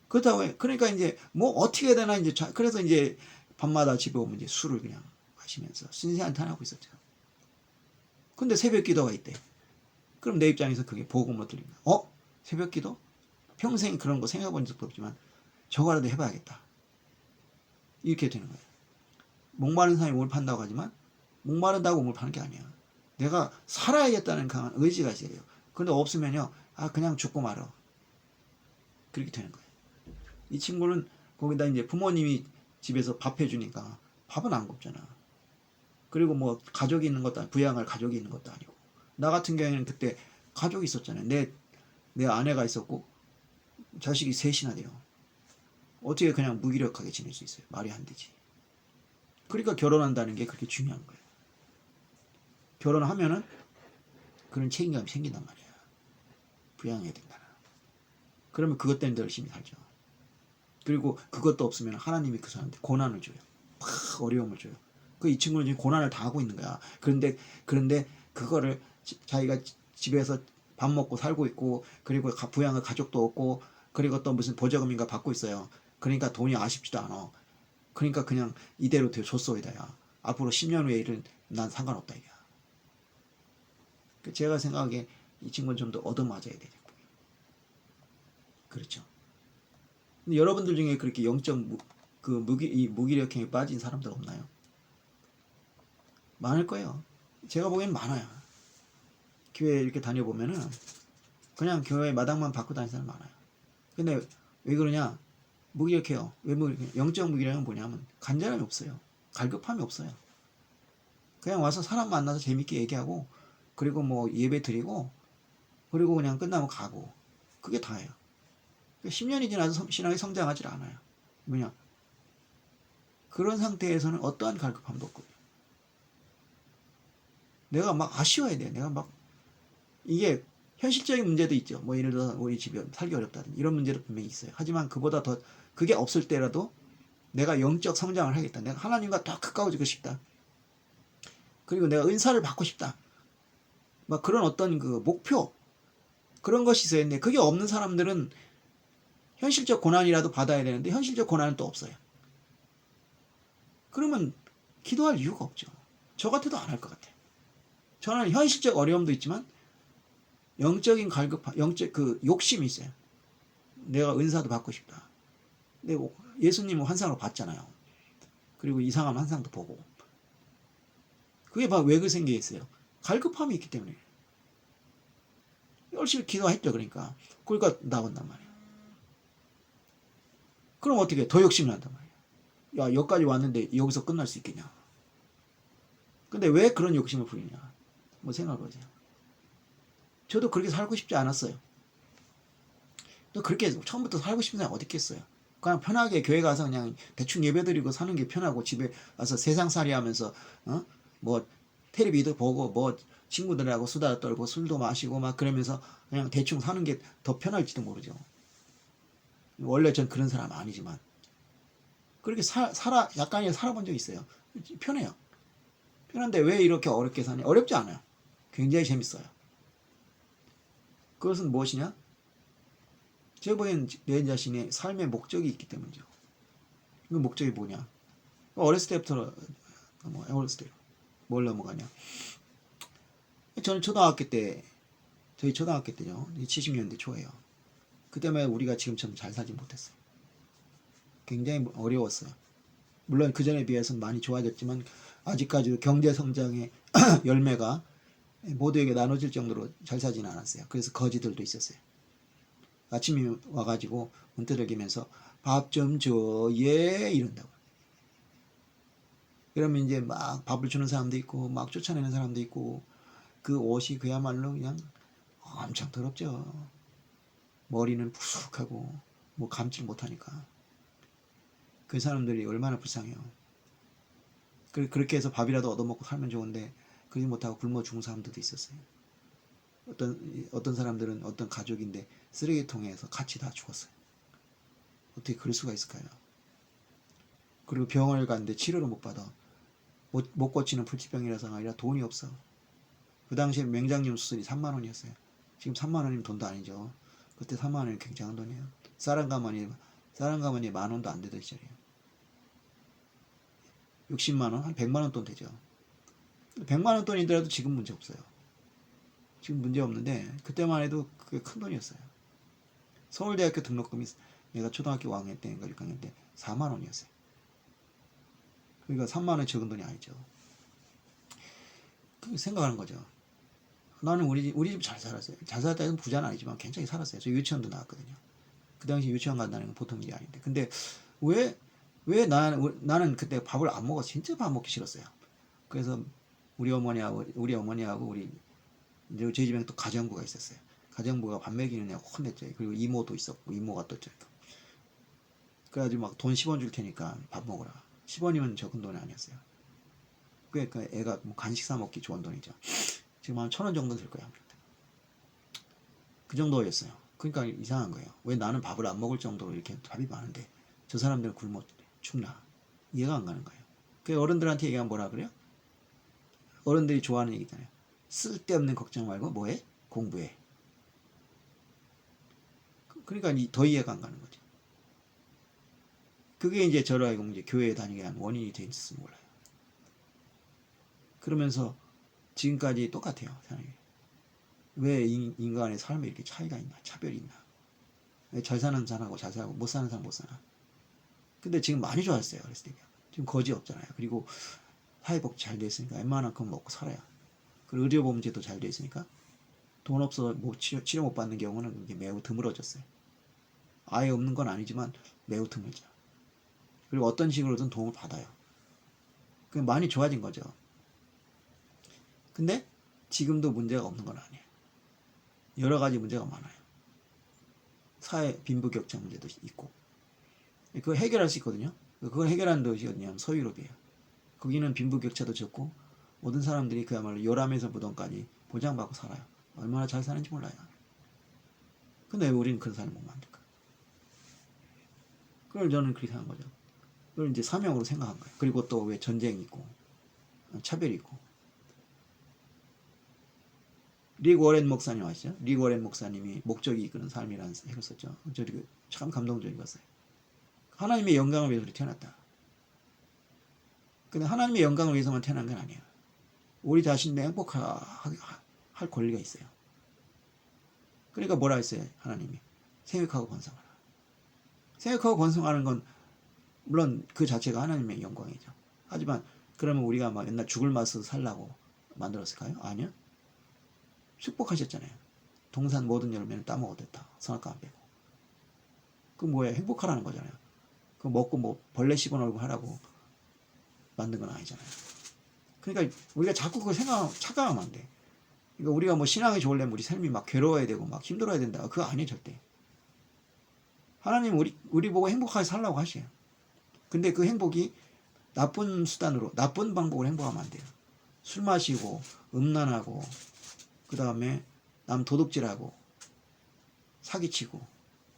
그렇다고 그러니까 이제 뭐 어떻게 해야 되나 이제 그래서 이제 밤마다 집에 오면 이제 술을 그냥 마시면서 신세한탄하고 있었죠. 근데 새벽 기도가 있대. 그럼 내 입장에서 그게 복음으로 들린 거야. 새벽 기도? 평생 그런 거 생각해 본 적도 없지만 저거라도 해봐야겠다. 이렇게 되는 거예요. 목마른 사람이 몸을 판다고 하지만 목마른다고 몸을 파는 게 아니야. 내가 살아야겠다는 강한 의지가 있어야 돼요. 근데 없으면요, 그냥 죽고 말어. 그렇게 되는 거예요. 이 친구는 거기다 이제 부모님이 집에서 밥 해주니까 밥은 안 굶잖아. 그리고 뭐 가족이 있는 것도 아니고, 부양할 가족이 있는 것도 아니고. 나 같은 경우에는 그때 가족이 있었잖아요. 내 아내가 있었고 자식이 셋이나 돼요. 어떻게 그냥 무기력하게 지낼 수 있어요? 말이 안 되지. 그러니까 결혼한다는 게 그렇게 중요한 거예요. 결혼하면은 그런 책임감이 생긴단 말이야. 부양해야 된다. 그러면 그것 때문에 더 열심히 살죠. 그리고 그것도 없으면 하나님이 그 사람한테 고난을 줘요. 막 어려움을 줘요. 이 친구는 지금 고난을 당하고 있는 거야. 그런데 그거를 자기가 집에서 밥 먹고 살고 있고, 그리고 부양할 가족도 없고, 그리고 또 무슨 보조금인가 받고 있어요. 그러니까 돈이 아쉽지도 않아. 그러니까 그냥 이대로 줬소이다. 야. 앞으로 10년 후에 일은 난 상관없다. 이게. 제가 생각하기에 이 친구는 좀 더 얻어맞아야 되겠고. 그렇죠. 근데 여러분들 중에 그렇게 영적 무기력행에 빠진 사람들 없나요? 많을 거예요. 제가 보기엔 많아요. 교회 이렇게 다녀보면은 그냥 교회 마당만 받고 다니는 사람 많아요. 근데 왜 그러냐? 무기력해요. 왜 영적 무기력은 뭐냐면 간절함이 없어요. 갈급함이 없어요. 그냥 와서 사람 만나서 재밌게 얘기하고, 그리고 뭐 예배 드리고, 그리고 그냥 끝나면 가고, 그게 다예요. 10년이 지나서 신앙이 성장하지 않아요. 뭐냐? 그런 상태에서는 어떠한 갈급함도 없거든요. 내가 막 아쉬워야 돼. 내가 막 이게 현실적인 문제도 있죠. 뭐 예를 들어서 우리 집이 살기 어렵다든지 이런 문제도 분명히 있어요. 하지만 그보다 더 그게 없을 때라도 내가 영적 성장을 하겠다. 내가 하나님과 더 가까워지고 싶다. 그리고 내가 은사를 받고 싶다. 막 그런 어떤 그 목표, 그런 것이 있어야 되는데, 그게 없는 사람들은 현실적 고난이라도 받아야 되는데 현실적 고난은 또 없어요. 그러면 기도할 이유가 없죠. 저 같아도 안 할 것 같아요. 저는 현실적 어려움도 있지만 영적인 갈급함, 영적 욕심이 있어요. 내가 은사도 받고 싶다. 근데 예수님은 환상을 봤잖아요. 그리고 이상한 환상도 보고. 그게 바로 왜 그 생기겠어요? 갈급함이 있기 때문에. 열심히 기도했죠. 그러니까 나온단 말이에요. 그럼 어떻게 해? 더 욕심이 난단 말이에요. 야, 여기까지 왔는데 여기서 끝날 수 있겠냐? 근데 왜 그런 욕심을 부리냐? 뭐 생각해보세요. 저도 그렇게 살고 싶지 않았어요. 또 그렇게 처음부터 살고 싶은 사람이 어디 있겠어요? 그냥 편하게 교회 가서 그냥 대충 예배드리고 사는 게 편하고, 집에 와서 세상살이 하면서 뭐 텔레비도 보고 뭐 친구들하고 수다 떨고 술도 마시고 막 그러면서 그냥 대충 사는 게 더 편할지도 모르죠. 원래 전 그런 사람 아니지만 그렇게 약간이라도 살아본 적 있어요. 편해요. 편한데 왜 이렇게 어렵게 사냐? 어렵지 않아요. 굉장히 재밌어요. 그것은 무엇이냐? 제가 보기엔 내 자신의 삶의 목적이 있기 때문이죠. 그 목적이 뭐냐? 어렸을 때부터 어렸을 때 뭘 넘어가냐? 저는 저희 초등학교 때죠. 70년대 초예요. 그때만 우리가 지금처럼 잘 살지 못했어요. 굉장히 어려웠어요. 물론 그 전에 비해서는 많이 좋아졌지만 아직까지도 경제 성장의 열매가 모두에게 나눠질 정도로 잘 사지는 않았어요. 그래서 거지들도 있었어요. 아침에 와가지고 문 두들기면서 밥 좀 줘, 예, 이런다고. 그러면 이제 막 밥을 주는 사람도 있고 막 쫓아내는 사람도 있고 그 옷이 그야말로 그냥 엄청 더럽죠. 머리는 푸석하고 뭐 감질 못하니까 그 사람들이 얼마나 불쌍해요. 그렇게 해서 밥이라도 얻어먹고 살면 좋은데 그러지 못하고 굶어 죽은 사람들도 있었어요. 어떤 사람들은 어떤 가족인데 쓰레기통에서 같이 다 죽었어요. 어떻게 그럴 수가 있을까요? 그리고 병원을 갔는데 치료를 못 받아. 못 고치는 불치병이라서 아니라 돈이 없어. 그 당시에 맹장염 수술이 3만 원이었어요. 지금 3만 원이면 돈도 아니죠. 그때 3만 원이면 굉장한 돈이에요. 쌀 한 가마니에 만 원도 안 되던 시절이에요. 60만 원, 한 100만 원 돈 되죠. 100만 원 돈이더라도 지금 문제 없어요. 지금 문제 없는데 그때만 해도 그게 큰 돈이었어요. 서울대학교 등록금이 내가 초등학교 5학년 때인가 6학년 때 4만 원이었어요. 그러니까 3만 원 적은 돈이 아니죠. 그 생각하는 거죠. 나는 우리 집 잘 살았어요. 잘 살았다 해서 부자는 아니지만 괜찮게 살았어요. 저 유치원도 나왔거든요. 그 당시 유치원 간다는 건 보통 일이 아닌데. 근데 왜 나는 그때 밥을 안 먹어. 진짜 밥 먹기 싫었어요. 그래서 우리 어머니하고 저희 집에 또 가정부가 있었어요. 가정부가 밥 먹이느냐 혼냈죠. 그리고 이모도 있었고 이모가 또 있죠. 그래가지고 막 돈 10원 줄 테니까 밥 먹어라. 10원이면 적은 돈이 아니었어요. 그러니까 애가 뭐 간식 사 먹기 좋은 돈이죠. 지금 한 1,000원 정도 될 거야. 그 정도였어요. 그러니까 이상한 거예요. 왜 나는 밥을 안 먹을 정도로 이렇게 밥이 많은데 저 사람들은 굶어 죽나? 이해가 안 가는 거예요. 그 어른들한테 얘기하면 뭐라 그래요? 어른들이 좋아하는 얘기잖아요. 쓸데없는 걱정 말고 뭐해? 공부해. 그러니까 더 이해가 안 가는 거죠. 그게 이제 저를 알고 이제 교회에 다니게 한 원인이 됐을지 몰라요. 그러면서 지금까지 똑같아요. 사람이. 왜 인간의 삶에 이렇게 차이가 있나? 차별이 있나? 왜 잘 사는 사람하고 잘 살고 못 사는 사람 못 사나? 근데 지금 많이 좋아졌어요. 그랬을 때 지금 거지 없잖아요. 그리고 사회복지 잘 돼 있으니까 웬만한큼 먹고 살아요. 그리고 의료보험제도 잘 돼 있으니까 돈 없어서 뭐 치료 못 받는 경우는 이게 매우 드물어졌어요. 아예 없는 건 아니지만 매우 드물죠. 그리고 어떤 식으로든 도움을 받아요. 그 많이 좋아진 거죠. 근데 지금도 문제가 없는 건 아니에요. 여러 가지 문제가 많아요. 사회 빈부격차 문제도 있고 그걸 해결할 수 있거든요. 그걸 해결하는 도시가 어디냐면 서유럽이에요. 거기는 빈부격차도 적고 모든 사람들이 그야말로 요람에서 무덤까지 보장받고 살아요. 얼마나 잘 사는지 몰라요. 근데 왜 우리는 그런 사람을 못 만들까? 그걸 저는 그렇게 생각한 거죠. 그걸 이제 사명으로 생각한 거예요. 그리고 또 왜 전쟁이 있고 차별이 있고. 릭 워렌 목사님 아시죠? 릭 워렌 목사님이 목적이 이끄는 삶이라는 책을 썼죠. 저리 참 감동적인 것을. 하나님의 영광을 위해서 태어났다. 근데 하나님의 영광을 위해서만 태어난 건 아니에요. 우리 자신도 행복할 권리가 있어요. 그러니까 뭐라 했어요? 하나님이 생육하고 번성하라. 생육하고 번성하는 건 물론 그 자체가 하나님의 영광이죠. 하지만 그러면 우리가 막 옛날 죽을 맛을 살라고 만들었을까요? 아니요. 축복하셨잖아요. 동산 모든 열매는 따먹어도 됐다. 선악과 안 빼고. 그 뭐예요? 행복하라는 거잖아요. 그 먹고 뭐 벌레 씹어넣고 하라고 만든 건 아니잖아요. 그러니까 우리가 자꾸 그걸 착각하면 안 돼. 그러니까 우리가 뭐 신앙이 좋으려면 우리 삶이 막 괴로워야 되고 막 힘들어야 된다. 그거 아니에요, 절대. 하나님 우리 보고 행복하게 살라고 하셔요. 근데 그 행복이 나쁜 수단으로, 나쁜 방법으로 행복하면 안 돼요. 술 마시고, 음란하고, 그 다음에 남 도둑질하고, 사기치고,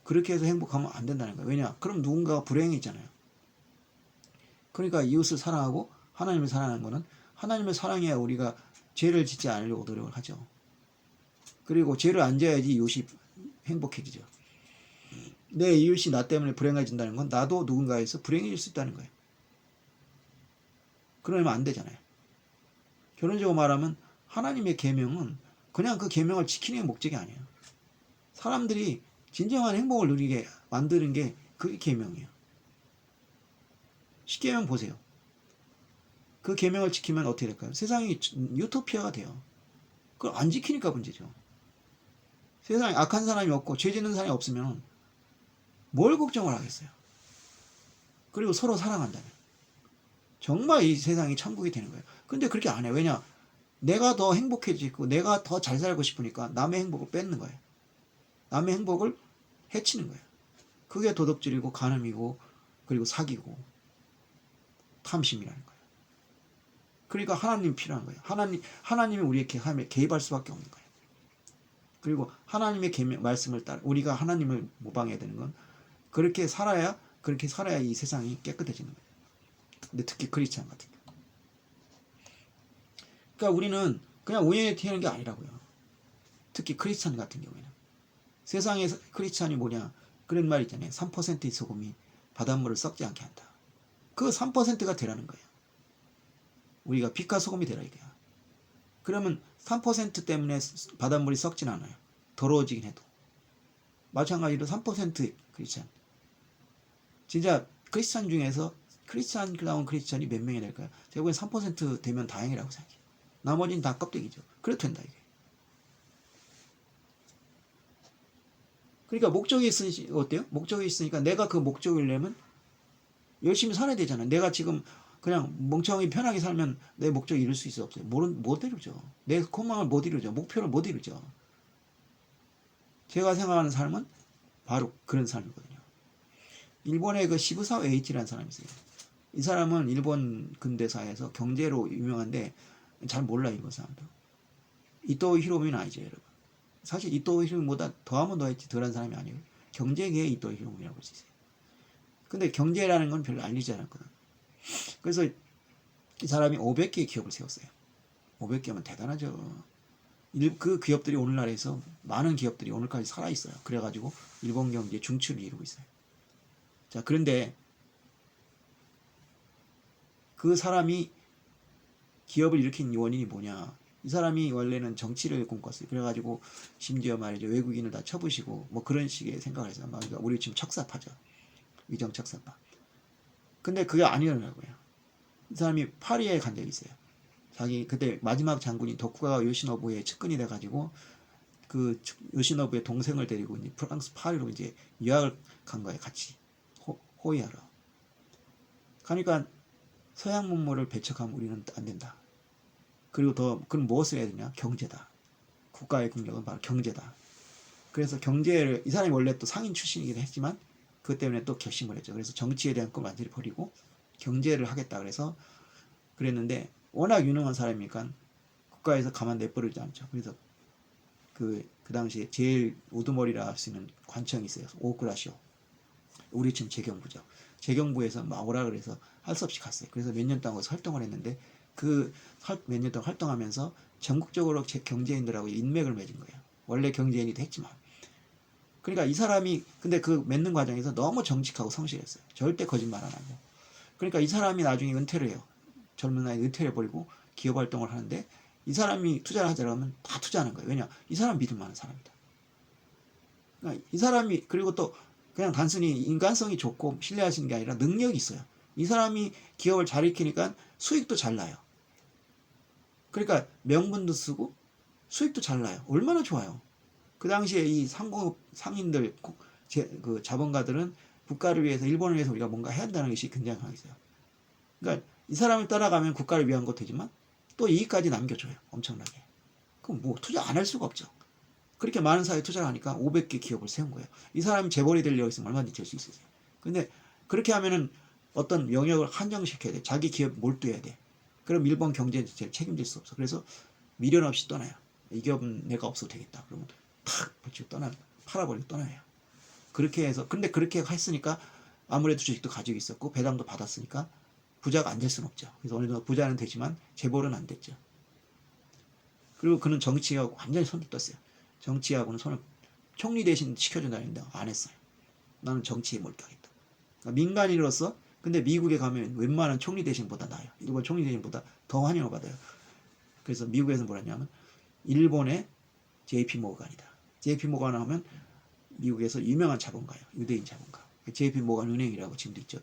그렇게 해서 행복하면 안 된다는 거예요. 왜냐? 그럼 누군가가 불행이 있잖아요. 그러니까 이웃을 사랑하고 하나님을 사랑하는 거는 하나님을 사랑해야 우리가 죄를 짓지 않으려고 노력을 하죠. 그리고 죄를 안 지어야지 이웃이 행복해지죠. 내 이웃이 나 때문에 불행해진다는 건 나도 누군가에서 불행해질 수 있다는 거예요. 그러면 안 되잖아요. 결론적으로 말하면 하나님의 계명은 그냥 그 계명을 지키는 게 목적이 아니에요. 사람들이 진정한 행복을 누리게 만드는 게 그게 계명이에요. 십계명 보세요. 그 계명을 지키면 어떻게 될까요? 세상이 유토피아가 돼요. 그걸 안 지키니까 문제죠. 세상에 악한 사람이 없고 죄 짓는 사람이 없으면 뭘 걱정을 하겠어요. 그리고 서로 사랑한다면 정말 이 세상이 천국이 되는 거예요. 근데 그렇게 안 해요. 왜냐? 내가 더 행복해지고 내가 더 잘 살고 싶으니까 남의 행복을 뺏는 거예요. 남의 행복을 해치는 거예요. 그게 도덕질이고 간음이고 그리고 사기고 탐심이라는 거예요. 그러니까 하나님이 필요한 거예요. 하나님이 우리에게 개입할 수밖에 없는 거예요. 그리고 하나님의 말씀을 따라 우리가 하나님을 모방해야 되는 건 그렇게 살아야 이 세상이 깨끗해지는 거예요. 근데 특히 크리스찬 같은 경우. 그러니까 우리는 그냥 우연히 튀는 게 아니라고요. 특히 크리스찬 같은 경우에는 세상에 크리스찬이 뭐냐 그런 말 있잖아요. 3%의 소금이 바닷물을 썩지 않게 한다. 그 3%가 되라는 거예요. 우리가 빛과 소금이 되라 이거야. 그러면 3% 때문에 바닷물이 썩진 않아요. 더러워지긴 해도. 마찬가지로 3% 크리스찬. 진짜 크리스찬 중에서 크리스찬다운 크리스찬이 몇 명이 될까요? 제가 보기엔 3% 되면 다행이라고 생각해요. 나머지는 다 껍데기죠. 그래도 된다 이게. 그러니까 목적이 있으니 어때요? 목적이 있으니까 내가 그 목적을 내면 열심히 살아야 되잖아요. 내가 지금 그냥 멍청하게 편하게 살면 내 목적 이룰 수 있어 없어요? 못 이루죠. 내 소망을 못 이루죠. 목표를 못 이루죠. 제가 생각하는 삶은 바로 그런 삶이거든요. 일본의 그 시부사와 에이치라는 사람이 있어요. 이 사람은 일본 근대사에서 경제로 유명한데 잘 몰라요, 일본 사람도. 이토 히로부미는 아니죠, 여러분. 사실 이토 히로부미보다 더하면 더했지 덜한 사람이 아니에요. 경제계의 이토 히로부미라고 볼 수 있어요. 근데 경제라는 건 별로 알리지 않았거든. 그래서 이 사람이 500개의 기업을 세웠어요. 500개면 대단하죠. 그 기업들이 오늘날에서 많은 기업들이 오늘까지 살아있어요. 그래가지고 일본 경제 중추를 이루고 있어요. 자, 그런데 그 사람이 기업을 일으킨 원인이 뭐냐? 이 사람이 원래는 정치를 꿈꿨어요. 그래가지고 심지어 말이죠 외국인을 다 쳐부시고 뭐 그런 식의 생각을 해서 그러니까 우리 지금 척사파죠. 위정 척사파. 근데 그게 아니더라고요. 이 사람이 파리에 간 적이 있어요. 자기 그때 마지막 장군이 도쿠가와 요시노부의 측근이 돼가지고 그 요시노부의 동생을 데리고 이제 프랑스 파리로 이제 유학을 간 거예요. 같이 호위하러. 그러니까 서양 문물을 배척하면 우리는 안 된다. 그리고 더 그럼 무엇을 해야 되냐? 경제다. 국가의 국력은 바로 경제다. 그래서 경제를 이 사람이 원래 또 상인 출신이긴 했지만 그것 때문에 또 결심을 했죠. 그래서 정치에 대한 꿈 완전히 버리고 경제를 하겠다 그래서 그랬는데 워낙 유능한 사람이니까 국가에서 가만 내버리지 않죠. 그래서 그 당시에 제일 우두머리라 할 수 있는 관청이 있어요. 오쿠라시오. 우리 지금 재경부죠. 재경부에서 막 오라 그래서 할 수 없이 갔어요. 그래서 몇 년 동안 거기서 활동을 했는데 그 몇 년 동안 활동하면서 전국적으로 경제인들하고 인맥을 맺은 거예요. 원래 경제인이도 했지만. 그러니까 이 사람이 근데 그 맺는 과정에서 너무 정직하고 성실했어요. 절대 거짓말 안 하고. 그러니까 이 사람이 나중에 은퇴를 해요. 젊은 나이에 은퇴를 해버리고 기업 활동을 하는데 이 사람이 투자를 하자고 하면 다 투자하는 거예요. 왜냐? 이 사람 믿을 만한 사람이다. 그러니까 이 사람이 그리고 또 그냥 단순히 인간성이 좋고 신뢰하시는 게 아니라 능력이 있어요. 이 사람이 기업을 잘 익히니까 수익도 잘 나요. 그러니까 명분도 쓰고 수익도 잘 나요. 얼마나 좋아요. 그 당시에 이 상인들, 그 자본가들은 국가를 위해서, 일본을 위해서 우리가 뭔가 해야 한다는 것이 굉장히 강했어요. 그러니까 이 사람을 따라가면 국가를 위한 것도 되지만 또 이익까지 남겨줘요. 엄청나게. 그럼 뭐 투자 안 할 수가 없죠. 그렇게 많은 사회에 투자를 하니까 500개 기업을 세운 거예요. 이 사람이 재벌이 되려고 했으면 얼마든지 될 수 있어요. 근데 그렇게 하면은 어떤 영역을 한정시켜야 돼. 자기 기업 몰두해야 돼. 그럼 일본 경제에 책임질 수 없어. 그래서 미련 없이 떠나요. 이 기업은 내가 없어도 되겠다. 그러면 탁 벌치고 팔아버리고 떠나요. 그렇게 해서 근데 그렇게 했으니까 아무래도 주식도 가지고 있었고 배당도 받았으니까 부자가 안 될 수는 없죠. 그래서 어느 정도 부자는 되지만 재벌은 안 됐죠. 그리고 그는 정치하고 완전히 손을 떴어요. 정치하고는 손을 총리 대신 시켜준다는데 안 했어요. 나는 정치에 몰두하겠다. 그러니까 민간인으로서 근데 미국에 가면 웬만한 총리 대신보다 나아요. 일본 총리 대신보다 더 환영을 받아요. 그래서 미국에서 뭐라냐면 일본의 JP 모간이다. JP 모간 하면 미국에서 유명한 자본가예요. 유대인 자본가. JP 모간 은행이라고 지금도 있죠.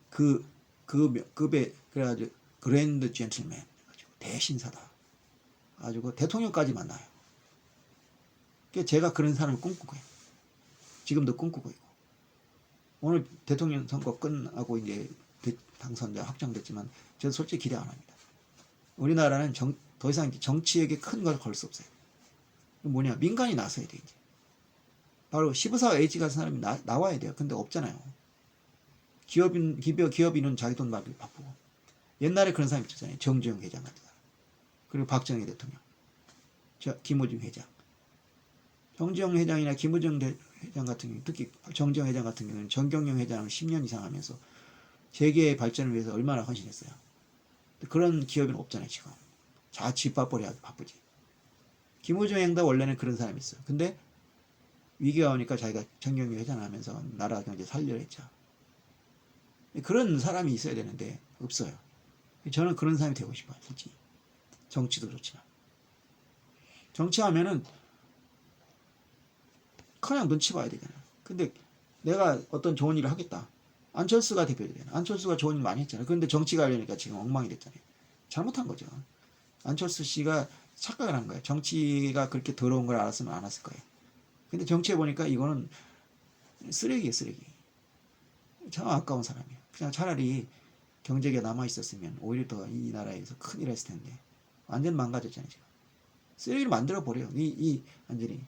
그 급의 그래가지고 그랜드 젠틀맨 대신사다. 아주 그 대통령까지 만나요. 그러니까 제가 그런 사람을 꿈꾸고 해요. 지금도 꿈꾸고 있고. 오늘 대통령 선거 끝나고 이제 당선자 확정됐지만 저는 솔직히 기대 안 합니다. 우리나라는 더 이상 정치에게 큰 걸 걸 수 없어요. 뭐냐, 민간이 나서야 돼 이제. 바로 시부사 H 같은 사람이 나와야 돼요. 근데 없잖아요. 기업인은 자기 돈 받기 바쁘고. 옛날에 그런 사람 있었잖아요. 정주영 회장 같은 사람. 그리고 박정희 대통령, 김어준 회장. 정주영 회장이나 김우정 회장 같은 경우, 특히 정주영 회장 같은 경우는 정경영 회장을 10년 이상 하면서 세계의 발전을 위해서 얼마나 헌신했어요. 그런 기업은 없잖아요 지금. 집 밥벌이 아주 바쁘지. 김우정 회장도 원래는 그런 사람이 있어요. 근데 위기가 오니까 자기가 정경영 회장을 하면서 나라 경제 살려고 했죠. 그런 사람이 있어야 되는데 없어요. 저는 그런 사람이 되고 싶어요. 솔직히. 정치도 그렇지만. 정치하면은 그냥 눈치 봐야 되잖아요. 근데 내가 어떤 좋은 일을 하겠다. 안철수가 대표되잖아요. 안철수가 좋은 일 많이 했잖아요. 그런데 정치가 하려니까 지금 엉망이 됐잖아요. 잘못한 거죠. 안철수 씨가 착각을 한 거예요. 정치가 그렇게 더러운 걸 알았으면 안 했을 거예요. 근데 정치해 보니까 이거는 쓰레기예요, 쓰레기. 참 아까운 사람이에요. 그냥 차라리 경제가 남아 있었으면 오히려 더 이 나라에서 큰일 했을 텐데 완전 망가졌잖아요. 지금 쓰레기를 만들어 버려요. 완전히.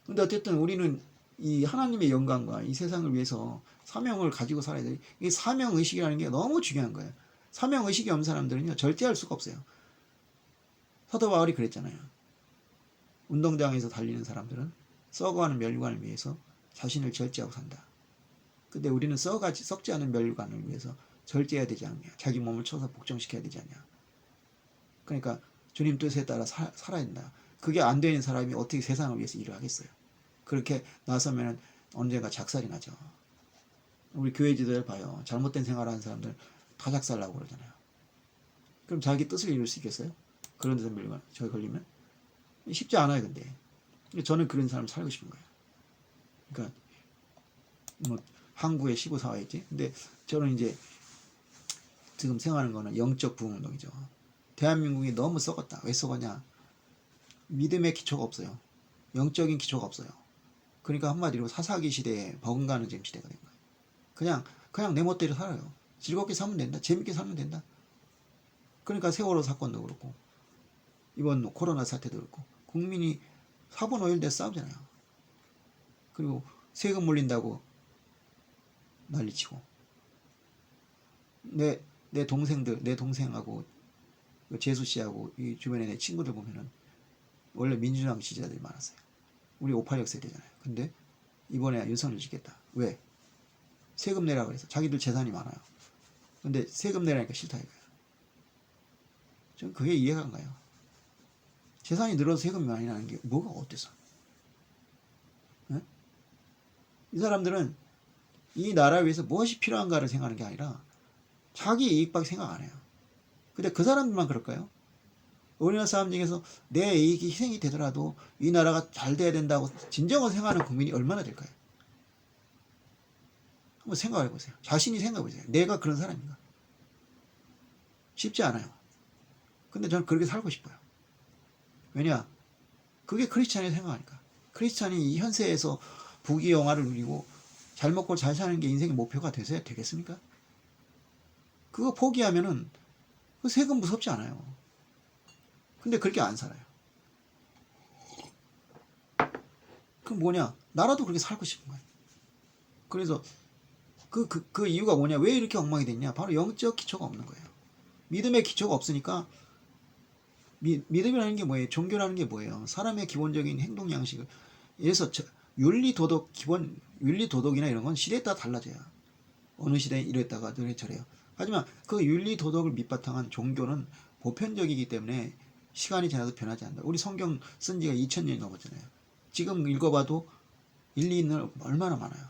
근데 어쨌든 우리는 이 하나님의 영광과 이 세상을 위해서 사명을 가지고 살아야 돼요. 이 사명 의식이라는 게 너무 중요한 거예요. 사명 의식이 없는 사람들은요 절대 할 수가 없어요. 사도 바울이 그랬잖아요. 운동장에서 달리는 사람들은 썩어가는 멸관을 위해서 자신을 절제하고 산다. 근데 우리는 썩지 않은 멸관을 위해서 절제해야 되지 않냐. 자기 몸을 쳐서 복종시켜야 되지 않냐. 그러니까 주님 뜻에 따라 살아야 된다. 그게 안 되는 사람이 어떻게 세상을 위해서 일을 하겠어요. 그렇게 나서면 언젠가 작살이 나죠. 우리 교회 지도를 봐요. 잘못된 생활하는 사람들 다 작살나고 그러잖아요. 그럼 자기 뜻을 이룰 수 있겠어요? 그런 데서 밀면 저희 걸리면 쉽지 않아요. 근데 저는 그런 사람 살고 싶은 거예요. 그러니까 뭐 항구에 15사와있지. 근데 저는 이제 지금 생각하는 거는 영적 부흥운동이죠. 대한민국이 너무 썩었다. 왜 썩었냐? 믿음의 기초가 없어요. 영적인 기초가 없어요. 그러니까 한마디로 사사기 시대에 버금가는 지금 시대가 된 거예요. 그냥 내 멋대로 살아요. 즐겁게 살면 된다. 재밌게 살면 된다. 그러니까 세월호 사건도 그렇고 이번 코로나 사태도 그렇고 국민이 사분오일돼 싸우잖아요. 그리고 세금 물린다고 난리치고 내 동생하고 재수 씨하고 이 주변에 내 친구들 보면은 원래 민주당 지지자들이 많았어요. 우리 586 세대잖아요. 근데 이번에 윤석열 찍겠다. 왜? 세금 내라 그래서. 자기들 재산이 많아요. 근데 세금 내라니까 싫다 이거예요. 저는 그게 이해가 안 가요. 재산이 늘어서 세금이 많이 나는 게 뭐가 어때서? 네? 이 사람들은 이 나라 위해서 무엇이 필요한가를 생각하는 게 아니라 자기 이익밖에 생각 안 해요. 근데 그 사람들만 그럴까요? 우리나라 사람 중에서 내 이익이 희생이 되더라도 이 나라가 잘 돼야 된다고 진정으로 생각하는 국민이 얼마나 될까요? 한번 생각해 보세요. 자신이 생각해 보세요. 내가 그런 사람인가? 쉽지 않아요. 근데 저는 그렇게 살고 싶어요. 왜냐? 그게 크리스찬의 생각하니까. 크리스찬이 이 현세에서 부귀영화를 누리고 잘 먹고 잘 사는 게 인생의 목표가 돼서야 되겠습니까? 그거 포기하면은 그 세금 무섭지 않아요. 근데 그렇게 안 살아요. 그럼 뭐냐? 나라도 그렇게 살고 싶은 거예요. 그래서 그 이유가 뭐냐? 왜 이렇게 엉망이 됐냐? 바로 영적 기초가 없는 거예요. 믿음의 기초가 없으니까 믿음이라는 게 뭐예요? 종교라는 게 뭐예요? 사람의 기본적인 행동 양식을 예를 들어서 윤리 도덕이나 이런 건 시대에 따라 달라져요. 어느 시대에 이랬다가 저래요. 하지만 그 윤리 도덕을 밑바탕한 종교는 보편적이기 때문에 시간이 지나도 변하지 않는다. 우리 성경 쓴 지가 2000년이 넘었잖아요. 지금 읽어봐도 일리 있는 얼마나 많아요.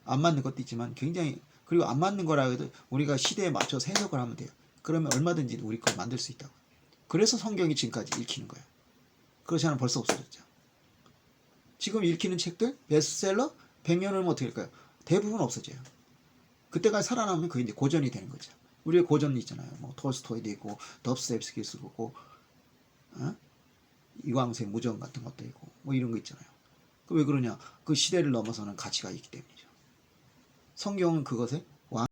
안 맞는 것도 있지만 굉장히, 그리고 안 맞는 거라 해도 우리가 시대에 맞춰서 해석을 하면 돼요. 그러면 얼마든지 우리 걸 만들 수 있다고. 그래서 성경이 지금까지 읽히는 거예요. 그렇지 않으면 벌써 없어졌죠. 지금 읽히는 책들 베스트셀러 100년 후면 어떻게 될까요? 대부분 없어져요. 그때까지 살아남으면 그게 이제 고전이 되는 거죠. 우리의 고전이 있잖아요. 뭐 톨스토이도 있고 덥스텝스키도 있고 이광세 무정 같은 것도 있고 뭐 이런 거 있잖아요. 그 왜 그러냐? 그 시대를 넘어서는 가치가 있기 때문이죠. 성경은 그것에